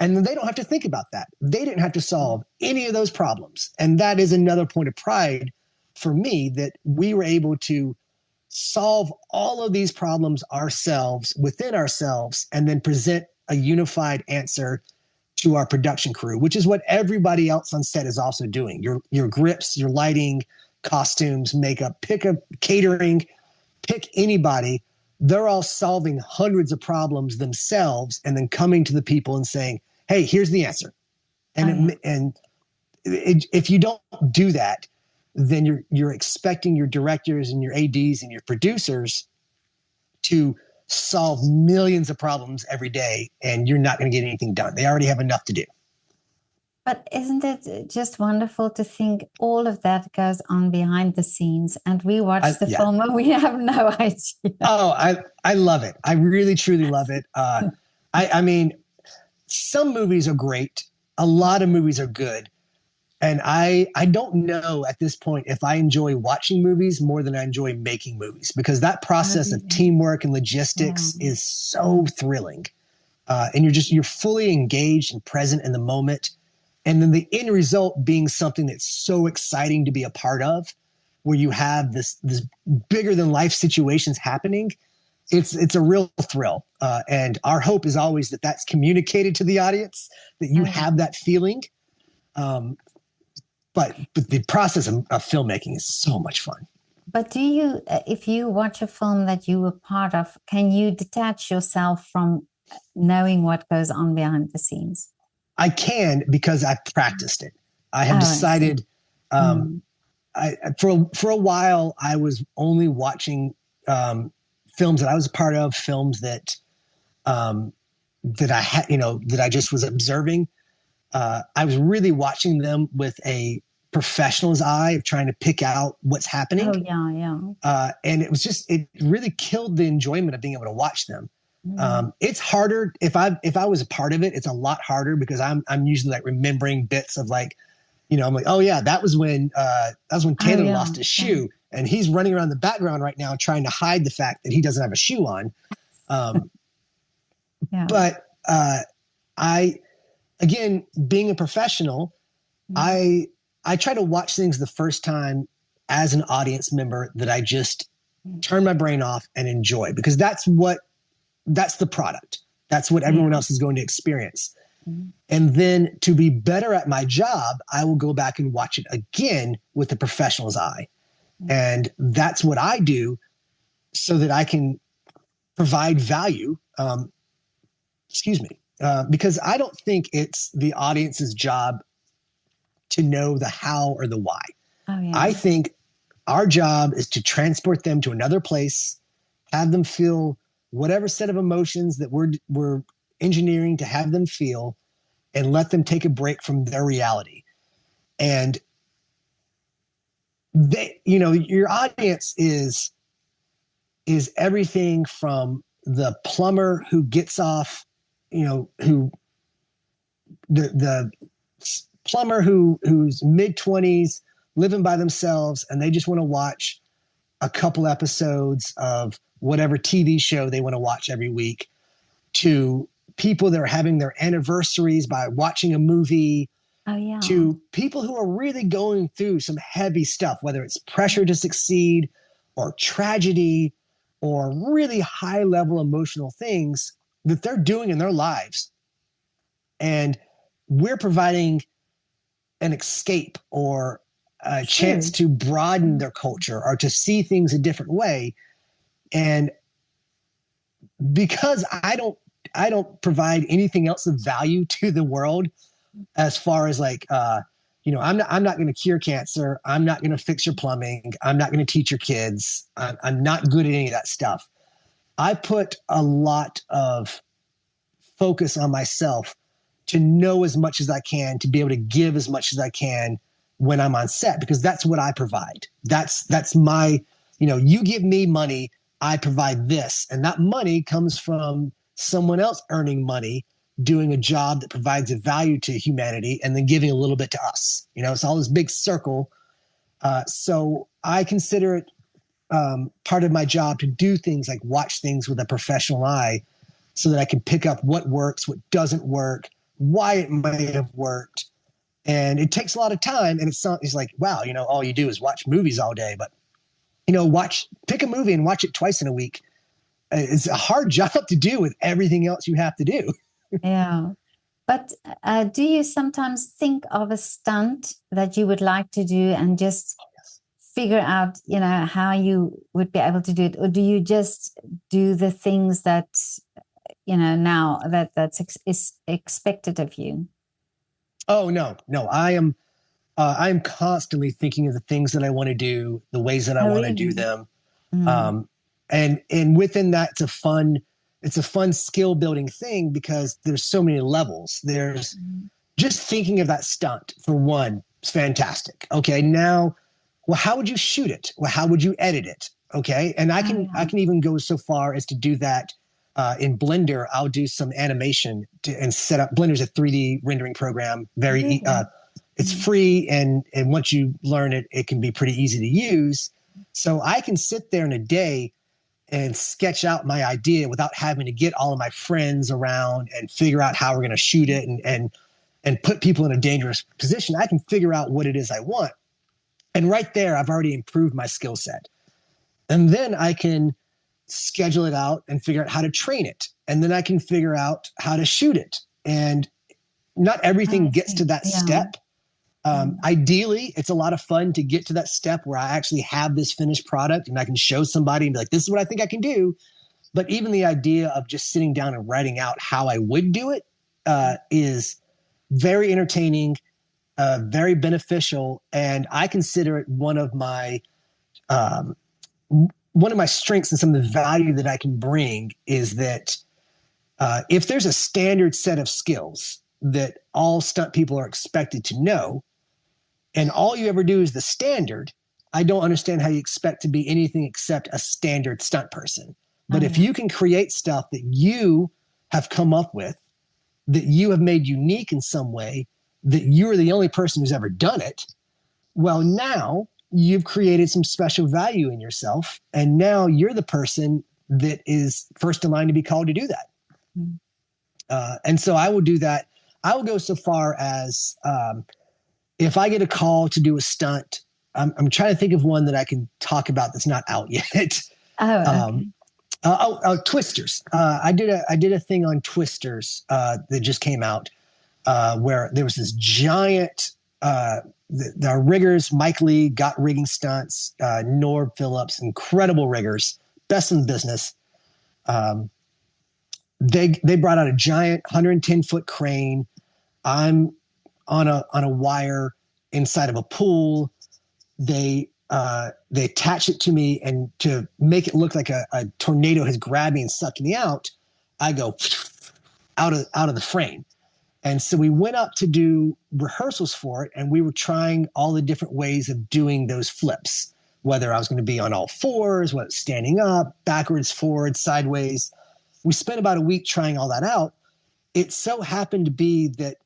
And then they don't have to think about that. They didn't have to solve any of those problems. And that is another point of pride for me, that we were able to solve all of these problems ourselves, within ourselves, and then present a unified answer to our production crew, which is what everybody else on set is also doing. Your grips, your lighting, costumes, makeup, pick a catering, pick anybody. They're all solving hundreds of problems themselves and then coming to the people and saying, hey, here's the answer. oh yeah. If you don't do that, then you're expecting your directors and your ADs and your producers to solve millions of problems every day, and you're not going to get anything done. They already have enough to do. But isn't it just wonderful to think all of that goes on behind the scenes, and we watch the Yeah. film and we have no idea? Oh, I love it. I really truly love it. I mean, some movies are great. A lot of movies are good. And I don't know at this point if I enjoy watching movies more than I enjoy making movies, because that Oh, process of really? teamwork and Yeah. logistics is so thrilling. And you're fully engaged and present in the moment. And then the end result being something that's so exciting to be a part of, where you have this bigger than life situations happening. It's a real thrill. And our hope is always that that's communicated to the audience, that you Oh, yeah. have that feeling. Um, but the process of filmmaking is so much fun. But if you watch a film that you were part of, can you detach yourself from knowing what goes on behind the scenes? I can, because I practiced it. I have Oh, I see. decided. Mm. For a while, I was only watching films that I was a part of, films that I had, that I just was observing. I was really watching them with a professional's eye of trying to pick out what's happening. Oh, yeah, yeah. And it really killed the enjoyment of being able to watch them. Mm. It's harder if I was a part of it. It's a lot harder because I'm usually like remembering bits of like, I'm like, oh yeah, that was when Oh, Taylor yeah. lost his Yeah. shoe, and he's running around the background right now trying to hide the fact that he doesn't have a shoe on. Um, Yeah. but I, again, being a professional, Mm. I try to watch things the first time as an audience member, that I just turn my brain off and enjoy, because that's the product. That's what everyone Yeah. else is going to experience. Mm. And then to be better at my job, I will go back and watch it again with the professional's eye. And that's what I do so that I can provide value. Excuse me. Because I don't think it's the audience's job to know the how or the why. Oh, yeah. I think our job is to transport them to another place, have them feel whatever set of emotions that we're engineering to have them feel and let them take a break from their reality. And they, your audience is everything from the plumber who gets off, who the plumber who's mid-20s, living by themselves, and they just want to watch a couple episodes of whatever TV show they want to watch every week, to people that are having their anniversaries by watching a movie, Oh, yeah. to people who are really going through some heavy stuff, whether it's pressure to succeed or tragedy or really high level emotional things that they're doing in their lives. And we're providing an escape or a chance True. to broaden their culture or to see things a different way. And because I don't provide anything else of value to the world, as far as like I'm not going to cure cancer, I'm not going to fix your plumbing, I'm not going to teach your kids, I'm not good at any of that stuff. I put a lot of focus on myself to know as much as I can, to be able to give as much as I can when I'm on set, because that's what I provide. That's my, you give me money, I provide this. And that money comes from someone else earning money, doing a job that provides a value to humanity, and then giving a little bit to us. It's all this big circle. So I consider it part of my job to do things like watch things with a professional eye so that I can pick up what works, what doesn't work, why it might have worked. And it takes a lot of time. And it's like, wow, all you do is watch movies all day. But, pick a movie and watch it twice in a week. It's a hard job to do with everything else you have to do. Yeah. But do you sometimes think of a stunt that you would like to do and just figure out, how you would be able to do it? Or do you just do the things that, now is expected of you? Oh, no, I'm constantly thinking of the things that I want to do, the ways that I Oh, want to do really? them. Mm. Um, and within that, it's a fun skill building thing because there's so many levels. There's just thinking of that stunt for one, it's fantastic. Okay, now, well, how would you shoot it? Well, how would you edit it? Okay, and I Oh, can I yeah. can even go so far as to do that in Blender. I'll do some animation and set up. Blender's a 3D rendering program. Really? It's Mm. free, and once you learn it, it can be pretty easy to use. So I can sit there in a day and sketch out my idea without having to get all of my friends around and figure out how we're going to shoot it and put people in a dangerous position. I can figure out what it is I want. And right there, I've already improved my skill set. And then I can schedule it out and figure out how to train it. And then I can figure out how to shoot it. And not I everything gets see. to that Yeah. step. Mm. Ideally, it's a lot of fun to get to that step where I actually have this finished product and I can show somebody and be like, this is what I think I can do. But even the idea of just sitting down and writing out how I would do it is very entertaining, very beneficial, and I consider it um, one of my strengths and some of the value that I can bring is that if there's a standard set of skills that all stunt people are expected to know, and all you ever do is the standard, I don't understand how you expect to be anything except a standard stunt person. Oh, But if yeah. you can create stuff that you have come up with, that you have made unique in some way, that you're the only person who's ever done it, well, now you've created some special value in yourself. And now you're the person that is first in line to be called to do that. Mm. And so I will do that. I will go so far as if I get a call to do a stunt, I'm trying to think of one that I can talk about that's not out yet. Oh, um, okay. Twisters. I did a thing on Twisters that just came out where there was this giant. The riggers, Mike Lee, got rigging stunts. Norb Phillips, incredible riggers, best in the business. Um, they brought out a giant 110-foot crane. I'm on a wire inside of a pool. They attach it to me, and to make it look like a tornado has grabbed me and sucked me out, I go out of the frame. And so we went up to do rehearsals for it, and we were trying all the different ways of doing those flips, whether I was going to be on all fours, whether standing up, backwards, forward, sideways. We spent about a week trying all that out. It so happened to be that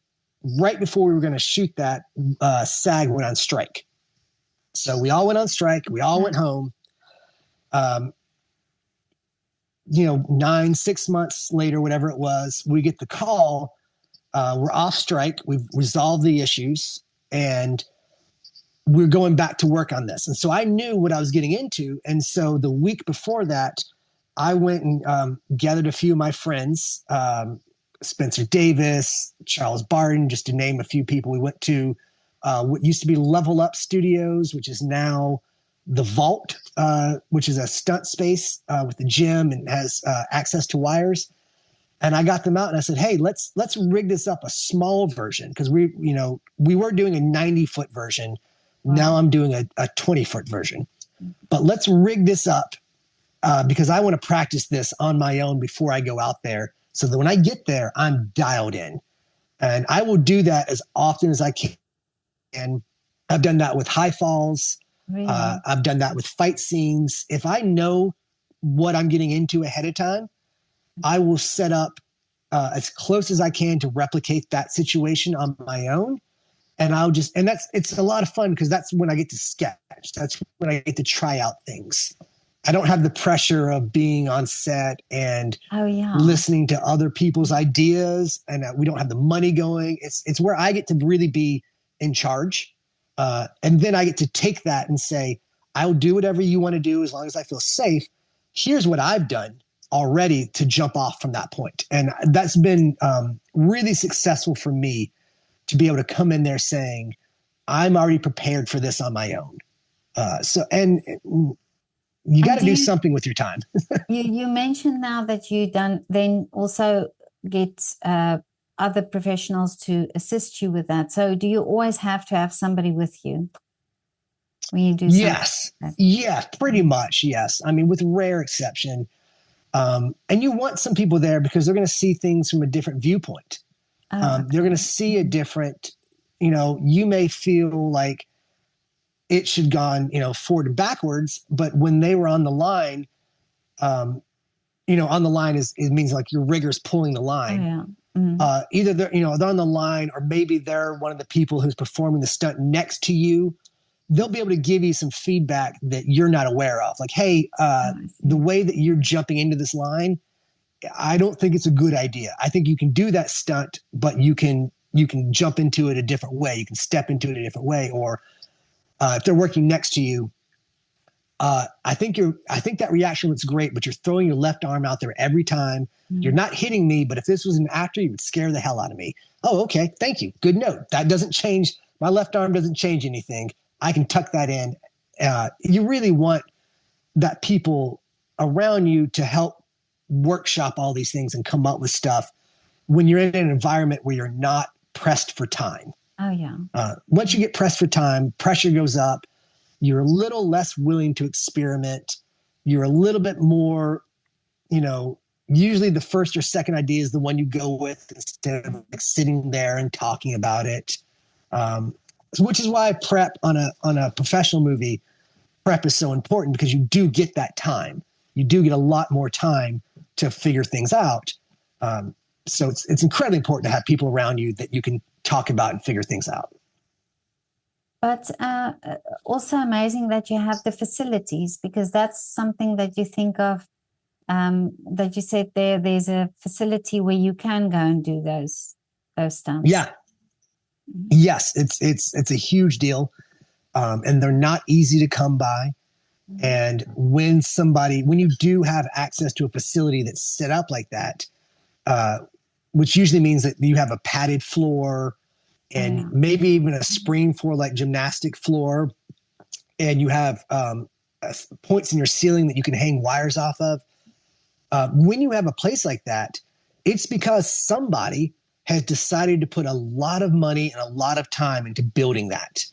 right before we were going to shoot that, SAG went on strike. So we all went on strike. We all went home. Um, 6 months later, whatever it was, we get the call. We're off strike. We've resolved the issues, and we're going back to work on this. And so I knew what I was getting into. And so the week before that, I went and gathered a few of my friends, Spencer Davis, Charles Barton, just to name a few people. We went to what used to be Level Up Studios, which is now the Vault, which is a stunt space with the gym and has access to wires. And I got them out and I said, hey, let's rig this up a small version, because we were doing a 90-foot version. Wow. Now I'm doing a 20-foot version. But let's rig this up because I want to practice this on my own before I go out there, so that when I get there, I'm dialed in. And I will do that as often as I can. And I've done that with high falls. Really? I've done that with fight scenes. If I know what I'm getting into ahead of time, I will set up as close as I can to replicate that situation on my own. And it's a lot of fun because that's when I get to sketch. That's when I get to try out things. I don't have the pressure of being on set and listening to other people's ideas, and we don't have the money going. It's where I get to really be in charge. And then I get to take that and say, I'll do whatever you want to do as long as I feel safe. Here's what I've done already to jump off from that point. And that's been really successful for me to be able to come in there saying, I'm already prepared for this on my own. And you got to do something with your time. you mentioned now that you then also get other professionals to assist you with that. So do you always have to have somebody with you when you do something? Yes. Yeah, pretty much. Yes. I mean, with rare exception. And you want some people there because they're going to see things from a different viewpoint. Okay. They're going to see a different, you may feel like it should gone, forward and backwards, but when they were on the line, on the line it means like your rigger's pulling the line. Oh, yeah. Mm-hmm. Either they're on the line, or maybe they're one of the people who's performing the stunt next to you. They'll be able to give you some feedback that you're not aware of. Like, hey, the way that you're jumping into this line, I don't think it's a good idea. I think you can do that stunt, but you can jump into it a different way. You can step into it a different way. Or if they're working next to you, I think that reaction looks great, but you're throwing your left arm out there every time. Mm-hmm. You're not hitting me, but if this was an actor, you would scare the hell out of me. Oh, okay. Thank you. Good note. That doesn't change. My left arm doesn't change anything. I can tuck that in. You really want that people around you to help workshop all these things and come up with stuff when you're in an environment where you're not pressed for time. Oh, yeah. Once you get pressed for time, pressure goes up. You're a little less willing to experiment. You're a little bit more, usually the first or second idea is the one you go with instead of like sitting there and talking about it. Which is why prep on a professional movie, prep is so important, because you do get that time. You do get a lot more time to figure things out. So it's incredibly important to have people around you that you can talk about and figure things out. But also amazing that you have the facilities, because that's something that you think of, that you said there's a facility where you can go and do those stunts. Yeah. Yes, it's a huge deal, and they're not easy to come by. Mm-hmm. And when you do have access to a facility that's set up like that, which usually means that you have a padded floor and maybe even a spring floor, like gymnastic floor, and you have points in your ceiling that you can hang wires off of. When you have a place like that, it's because somebody has decided to put a lot of money and a lot of time into building that.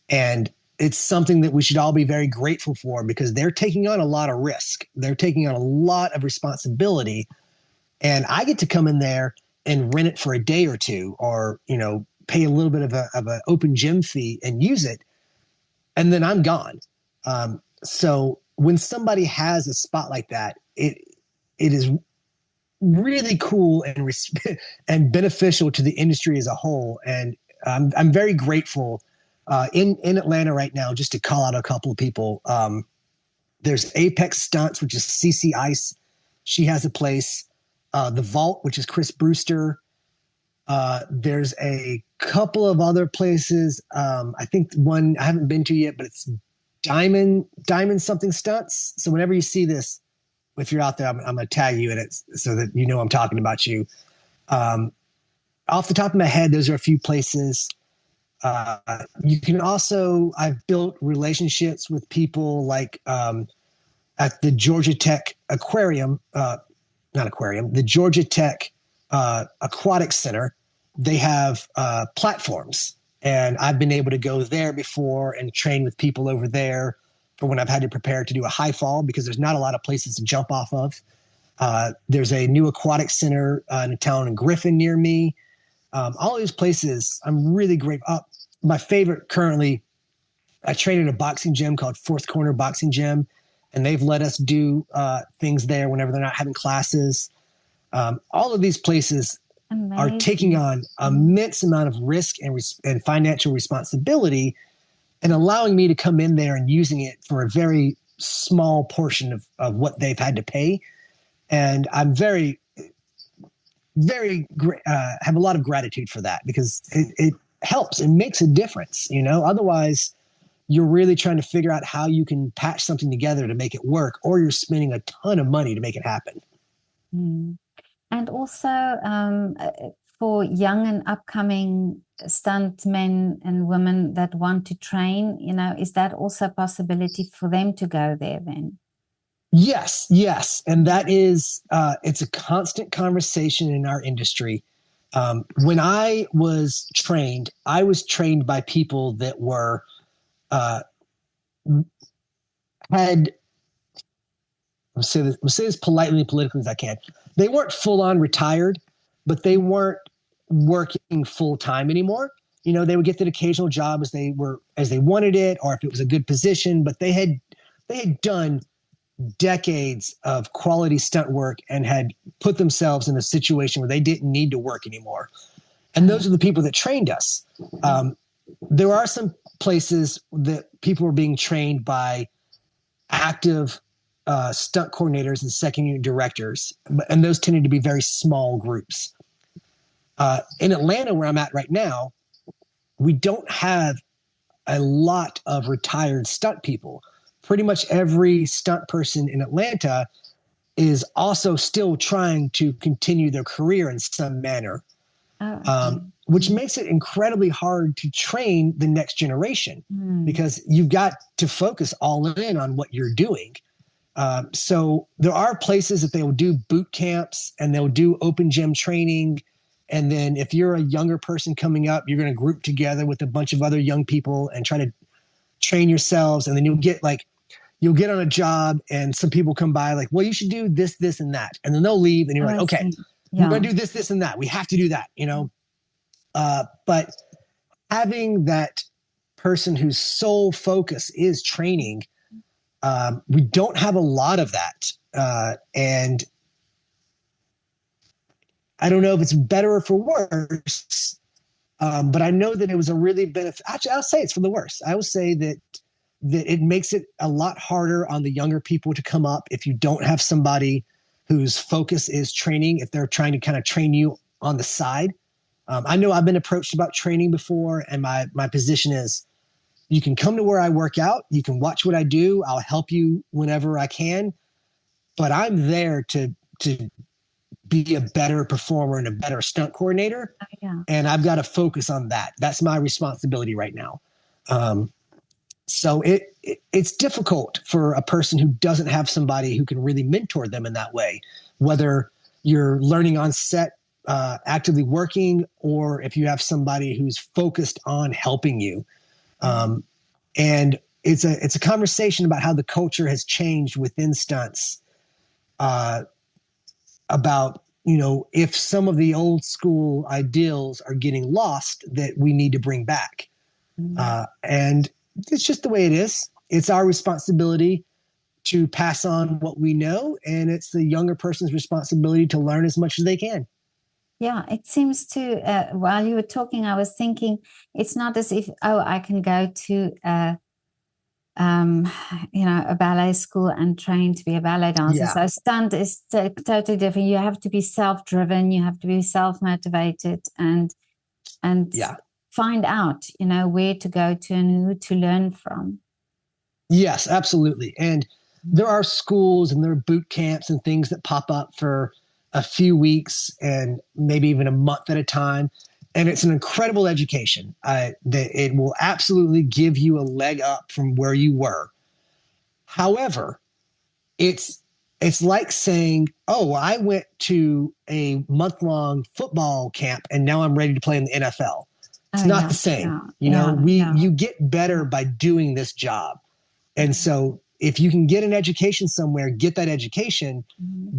And it's something that we should all be very grateful for, because they're taking on a lot of risk. They're taking on a lot of responsibility. And I get to come in there and rent it for a day or two, or pay a little bit of an open gym fee and use it, and then I'm gone. So when somebody has a spot like that, it is really cool and and beneficial to the industry as a whole. And I'm very grateful in Atlanta right now. Just to call out a couple of people, there's Apex Stunts, which is CC Ice. She has a place. The Vault, which is Chris Brewster. There's a couple of other places. I think one I haven't been to yet, but it's Diamond something Stunts. So whenever you see this, if you're out there, I'm going to tag you in it so that you know I'm talking about you. Um, Off the top of my head, those are a few places. You can also, I've built relationships with people like at the Georgia Tech Aquarium, not aquarium, the Georgia Tech Aquatic Center. They have platforms, and I've been able to go there before and train with people over there for when I've had to prepare to do a high fall, because there's not a lot of places to jump off of. There's a new aquatic center in a town in Griffin near me. All these places, I'm really great. My favorite currently, I train at a boxing gym called Fourth Corner Boxing Gym, and they've let us do things there whenever they're not having classes. All of these places are taking Amazing. on immense amount of risk and financial responsibility, and allowing me to come in there and using it for a very small portion of what they've had to pay. And I'm very, very, have a lot of gratitude for that, because it helps and makes a difference. Otherwise you're really trying to figure out how you can patch something together to make it work, or you're spending a ton of money to make it happen. Mm. And also for young and upcoming stuntmen and women that want to train, is that also a possibility for them to go there then? Yes, yes. And that is, it's a constant conversation in our industry. When I was trained by people that were, had, I'll say this politely and politically as I can. They weren't full on retired, but they weren't working full time anymore. They would get that occasional job as they wanted it, or if it was a good position, but they had done decades of quality stunt work and had put themselves in a situation where they didn't need to work anymore. And those are the people that trained us. There are some places that people were being trained by active stunt coordinators and second unit directors, and those tended to be very small groups. In Atlanta, where I'm at right now, we don't have a lot of retired stunt people. Pretty much every stunt person in Atlanta is also still trying to continue their career in some manner, Oh, okay. which makes it incredibly hard to train the next generation, because you've got to focus all in on what you're doing. So there are places that they will do boot camps and they'll do open gym training. And then if you're a younger person coming up, you're going to group together with a bunch of other young people and try to train yourselves. And then you'll get on a job and some people come by like, well, you should do this, this, and that. And then they'll leave and you're Oh, like, I okay, see. we're Yeah. going to do this, this, and that. We have to do that. But having that person whose sole focus is training, we don't have a lot of that. And I don't know if it's better or for worse, but I know that it was a really benefit. Actually, I'll say it's for the worse. I will say that it makes it a lot harder on the younger people to come up if you don't have somebody whose focus is training, if they're trying to kind of train you on the side. I know I've been approached about training before, and my position is, you can come to where I work out, you can watch what I do, I'll help you whenever I can, but I'm there to be a better performer and a better stunt coordinator, Oh, yeah. and I've got to focus on that. That's my responsibility right now. So it's difficult for a person who doesn't have somebody who can really mentor them in that way, whether you're learning on set, actively working, or if you have somebody who's focused on helping you. And it's a conversation about how the culture has changed within stunts, about if some of the old school ideals are getting lost that we need to bring back. And it's just the way it is. It's our responsibility to pass on what we know, and it's the younger person's responsibility to learn as much as they can. Yeah, it seems to, while you were talking, I was thinking it's not as if, oh, I can go to um, a ballet school and train to be a ballet dancer. Yeah. So stunt is totally different. You have to be self-driven. You have to be self-motivated and Yeah. find out, where to go to and who to learn from. Yes, absolutely. And there are schools and there are boot camps and things that pop up for a few weeks and maybe even a month at a time. And it's an incredible education. That it will absolutely give you a leg up from where you were. However, it's it's like saying, "Oh, I went to a month-long football camp and now I'm ready to play in the NFL." It's Oh not the yeah, same. yeah, yeah, yeah, You get better by doing this job. And so if you can get an education somewhere, get that education,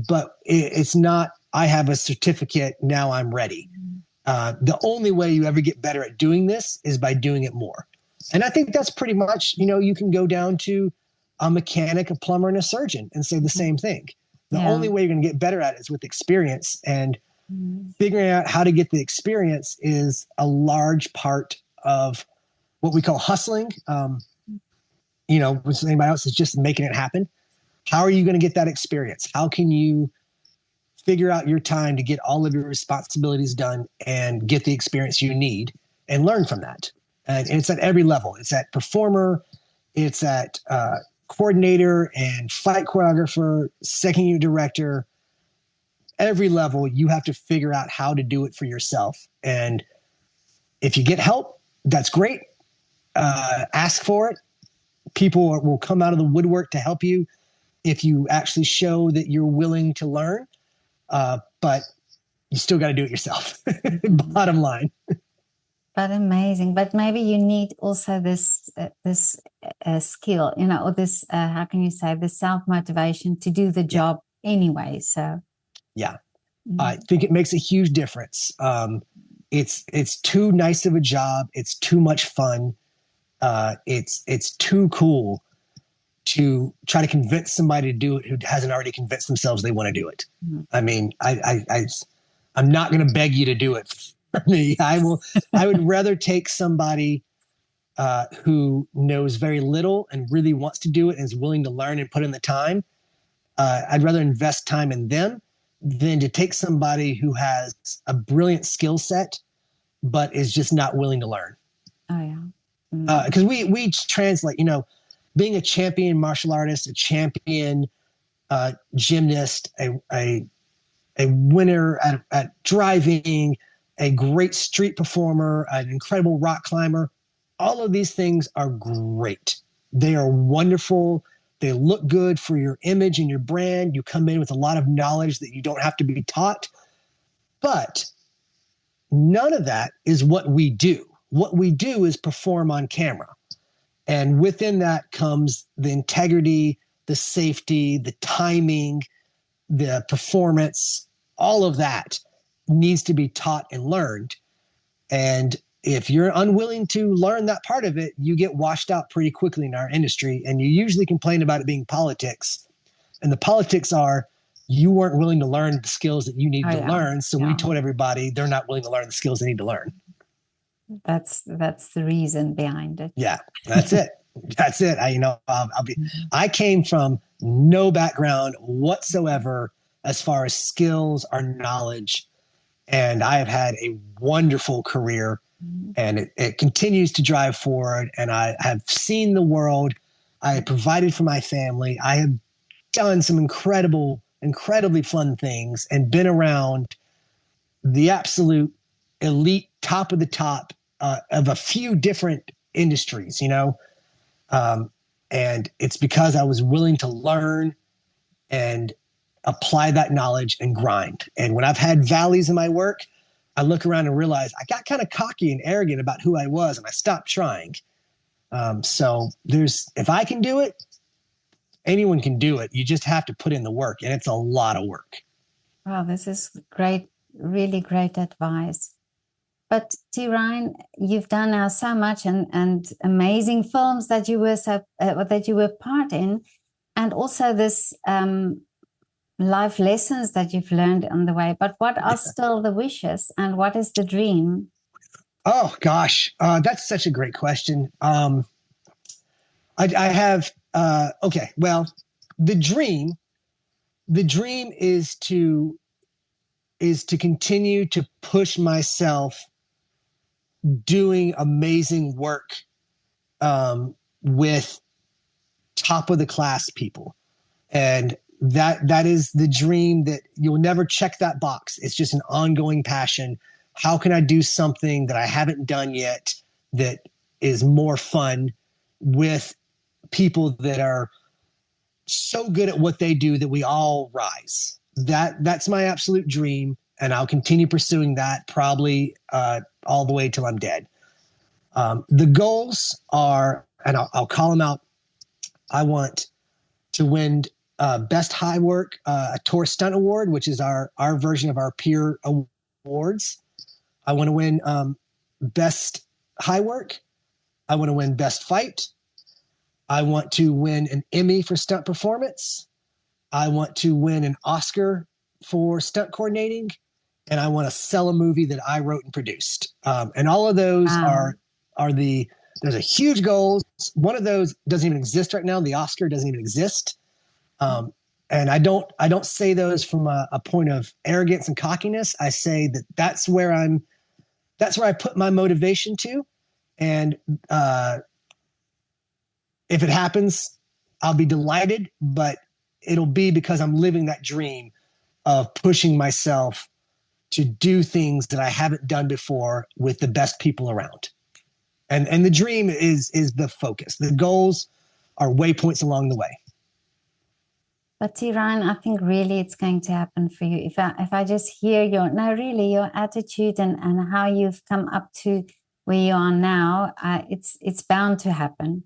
but it's not, I have a certificate, now I'm ready. The only way you ever get better at doing this is by doing it more. And I think that's pretty much, you can go down to a mechanic, a plumber, and a surgeon and say the same thing. The yeah. only way you're going to get better at it is with experience. And figuring out how to get the experience is a large part of what we call hustling. When anybody else is just making it happen. How are you going to get that experience? How can you figure out your time to get all of your responsibilities done and get the experience you need and learn from that? And it's at every level. It's at performer, it's at coordinator and fight choreographer, second unit director. Every level, you have to figure out how to do it for yourself. And if you get help, that's great. Ask for it. People will come out of the woodwork to help you if you actually show that you're willing to learn. But you still got to do it yourself. Bottom line. But amazing. But maybe you need also this skill, or this how can you say, the self motivation to do the Yeah. job anyway. So Yeah. I think it makes a huge difference. It's too nice of a job. It's too much fun. It's too cool to try to convince somebody to do it who hasn't already convinced themselves they want to do it. I mean, I'm not going to beg you to do it for me. I would rather take somebody who knows very little and really wants to do it and is willing to learn and put in the time. I'd rather invest time in them than to take somebody who has a brilliant skill set but is just not willing to learn. Oh yeah. Because we translate, being a champion martial artist, a champion gymnast, a winner at driving, a great street performer, an incredible rock climber. All of these things are great. They are wonderful. They look good for your image and your brand. You come in with a lot of knowledge that you don't have to be taught. But none of that is what we do. What we do is perform on camera. And within that comes the integrity, the safety, the timing, the performance, all of that needs to be taught and learned. And if you're unwilling to learn that part of it, you get washed out pretty quickly in our industry. And you usually complain about it being politics. And the politics are you weren't willing to learn the skills that you need to learn. So we told everybody they're not willing to learn the skills they need to learn. That's the reason behind it. Yeah, that's it. That's it. I came from no background whatsoever as far as skills or knowledge. And I have had a wonderful career and it continues to drive forward. And I have seen the world. I have provided for my family. I have done some incredibly fun things and been around the absolute elite top of the top of a few different industries, and it's because I was willing to learn and apply that knowledge and grind. And when I've had valleys in my work, I look around and realize I got kind of cocky and arrogant about who I was, and I stopped trying. So if I can do it, anyone can do it. You just have to put in the work, and it's a lot of work. Wow, this is great, really great advice. But T. Ryan, you've done now so much and amazing films that you were that you were part in, and also this life lessons that you've learned on the way. But what are still the wishes, and what is the dream? Oh gosh, that's such a great question. I have okay. Well, the dream, the dream is to continue to push myself doing amazing work with top of the class people, and that is the dream. That you'll never check that box. It's just an ongoing passion. How can I do something that I haven't done yet that is more fun with people that are so good at what they do that we all rise? That's my absolute dream, and I'll continue pursuing that probably all the way till I'm dead. The goals are, and I'll call them out. I want to win Best High Work, a Tour Stunt Award, which is our version of our peer awards. I want to win Best High Work. I want to win Best Fight. I want to win an Emmy for stunt performance. I want to win an Oscar for stunt coordinating, and I want to sell a movie that I wrote and produced. And all of those Wow. are the there's a huge goals. One of those doesn't even exist right now. The Oscar doesn't even exist. And I don't say those from a point of arrogance and cockiness. I say that that's where I put my motivation to, and if it happens, I'll be delighted. But it'll be because I'm living that dream of pushing myself to do things that I haven't done before with the best people around. And the dream is the focus. The goals are waypoints along the way. But T. Ryan, I think really it's going to happen for you. If I just hear your no, really your attitude and how you've come up to where you are now, it's bound to happen.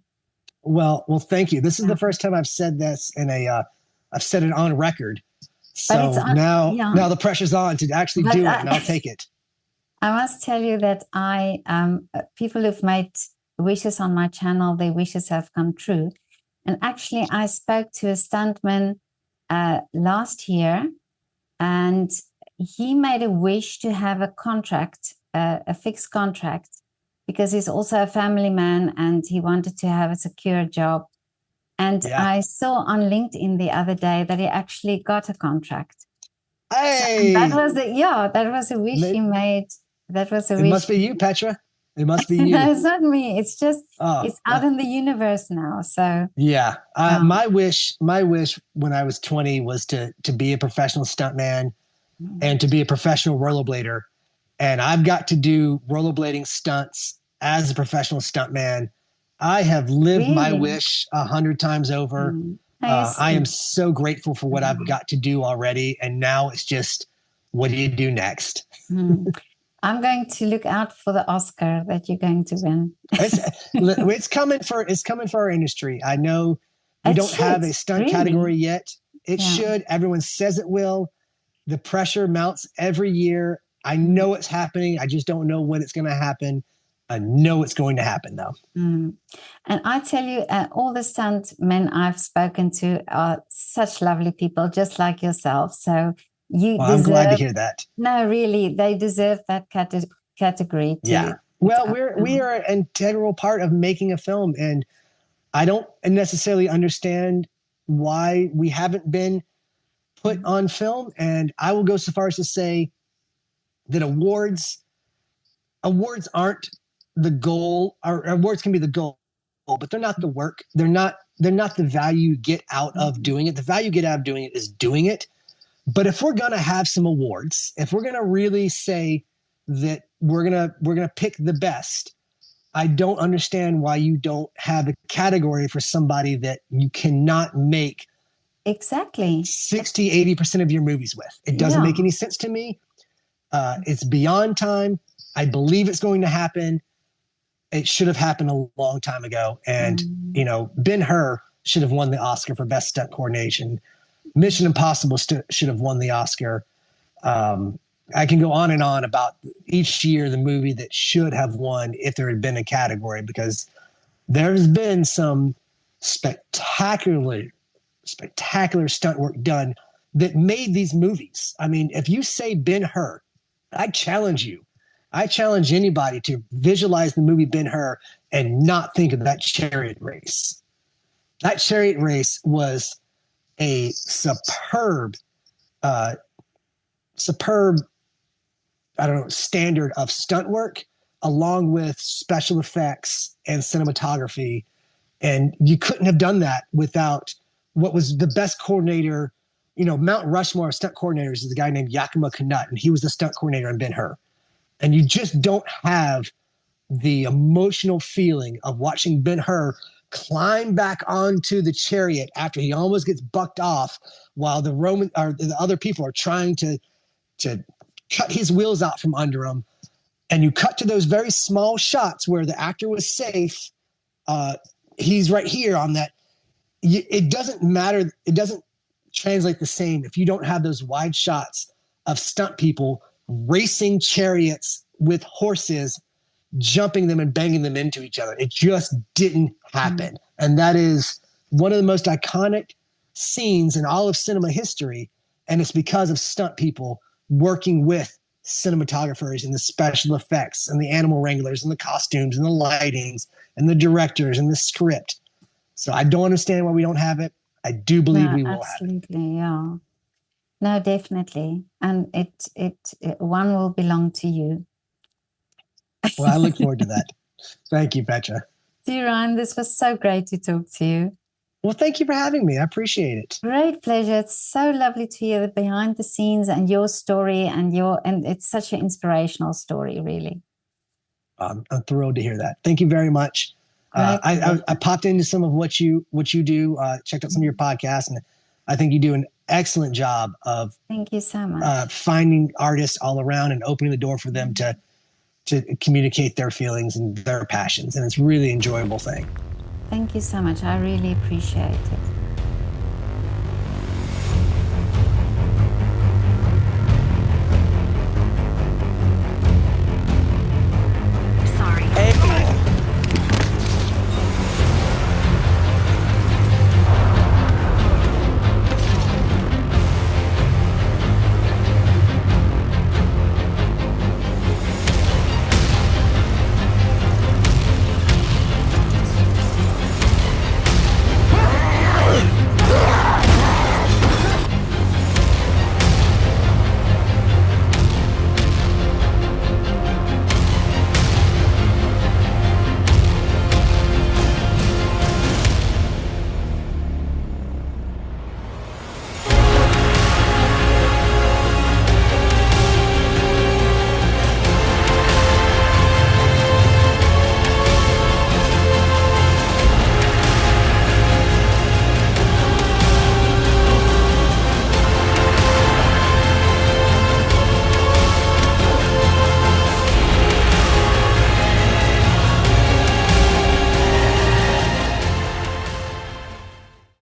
Well, thank you. This is Yeah. the first time I've said this I've said it on record. But it's So now yeah. the pressure's on to actually But do it, and I'll take it. I must tell you that people who've made wishes on my channel, their wishes have come true. And actually, I spoke to a stuntman last year, and he made a wish to have a contract, a fixed contract, because he's also a family man and he wanted to have a secure job. And Yeah. I saw on LinkedIn the other day that he actually got a contract. So, and Hey, that was a wish he made. That was a it wish. must be you, Petra. It must be you. No, it's not me. It's just it's out well, in the universe now. So yeah. My wish when I was 20 was to be a professional stuntman and to be a professional rollerblader. And I've got to do rollerblading stunts as a professional stuntman. I have lived my really, wish 100 times over. I I am see. so grateful for what I've got to do already. And now it's just, what do you do next? I'm going to look out for the Oscar that you're going to win. It's coming for our industry. I know we don't have a stunt category yet. It should. Everyone says it will. The pressure mounts every year. I know it's happening. I just don't know when it's going to happen. I know it's going to happen, though. And I tell you, all the stunt men I've spoken to are such lovely people, just like yourself. So you Well, deserve. I'm glad to hear that. No, really, they deserve that category too. Yeah. Well, we are an integral part of making a film, and I don't necessarily understand why we haven't been put on film. And I will go so far as to say that awards aren't the goal, or awards can be the goal, but they're not the work. They're not the value you get out of doing it. The value you get out of doing it is doing it. But if we're gonna have some awards, if we're gonna really say that we're gonna pick the best, I don't understand why you don't have a category for somebody that you cannot make exactly 60-80% of your movies with. It doesn't make any sense to me. It's beyond time. I believe it's going to happen. It should have happened a long time ago. And, Ben-Hur should have won the Oscar for Best Stunt Coordination. Mission Impossible should have won the Oscar. I can go on and on about each year the movie that should have won if there had been a category, because there's been some spectacular, spectacular stunt work done that made these movies. I mean, if you say Ben-Hur, I challenge you. I challenge anybody to visualize the movie Ben-Hur and not think of that chariot race. That chariot race was a uh, superb, I don't know, standard of stunt work, along with special effects and cinematography. And you couldn't have done that without what was the best coordinator. You know, Mount Rushmore of stunt coordinators is a guy named Yakima Canutt, and he was the stunt coordinator on Ben-Hur. And you just don't have the emotional feeling of watching Ben-Hur climb back onto the chariot after he almost gets bucked off, while the Roman or the other people are trying to cut his wheels out from under him. And you cut to those very small shots where the actor was safe. He's right here on that. It doesn't matter. It doesn't translate the same if you don't have those wide shots of stunt people racing chariots with horses, jumping them and banging them into each other. It just didn't happen. And that is one of the most iconic scenes in all of cinema history. And it's because of stunt people working with cinematographers and the special effects and the animal wranglers and the costumes and the lightings and the directors and the script. So I don't understand why we don't have it. I do believe No, we will have it. absolutely, yeah. No, definitely. And it one will belong to you. Well, I look forward to that. Thank you, Petra. Dear Ryan, this was so great to talk to you. Well, thank you for having me. I appreciate it. Great pleasure. It's so lovely to hear the behind the scenes and your story and it's such an inspirational story, really. I'm thrilled to hear that. Thank you very much. I popped into some of what you do, checked out some of your podcasts, and I think you do an excellent job of thank you so much. Finding artists all around and opening the door for them to communicate their feelings and their passions. And it's a really enjoyable thing. Thank you so much. I really appreciate it.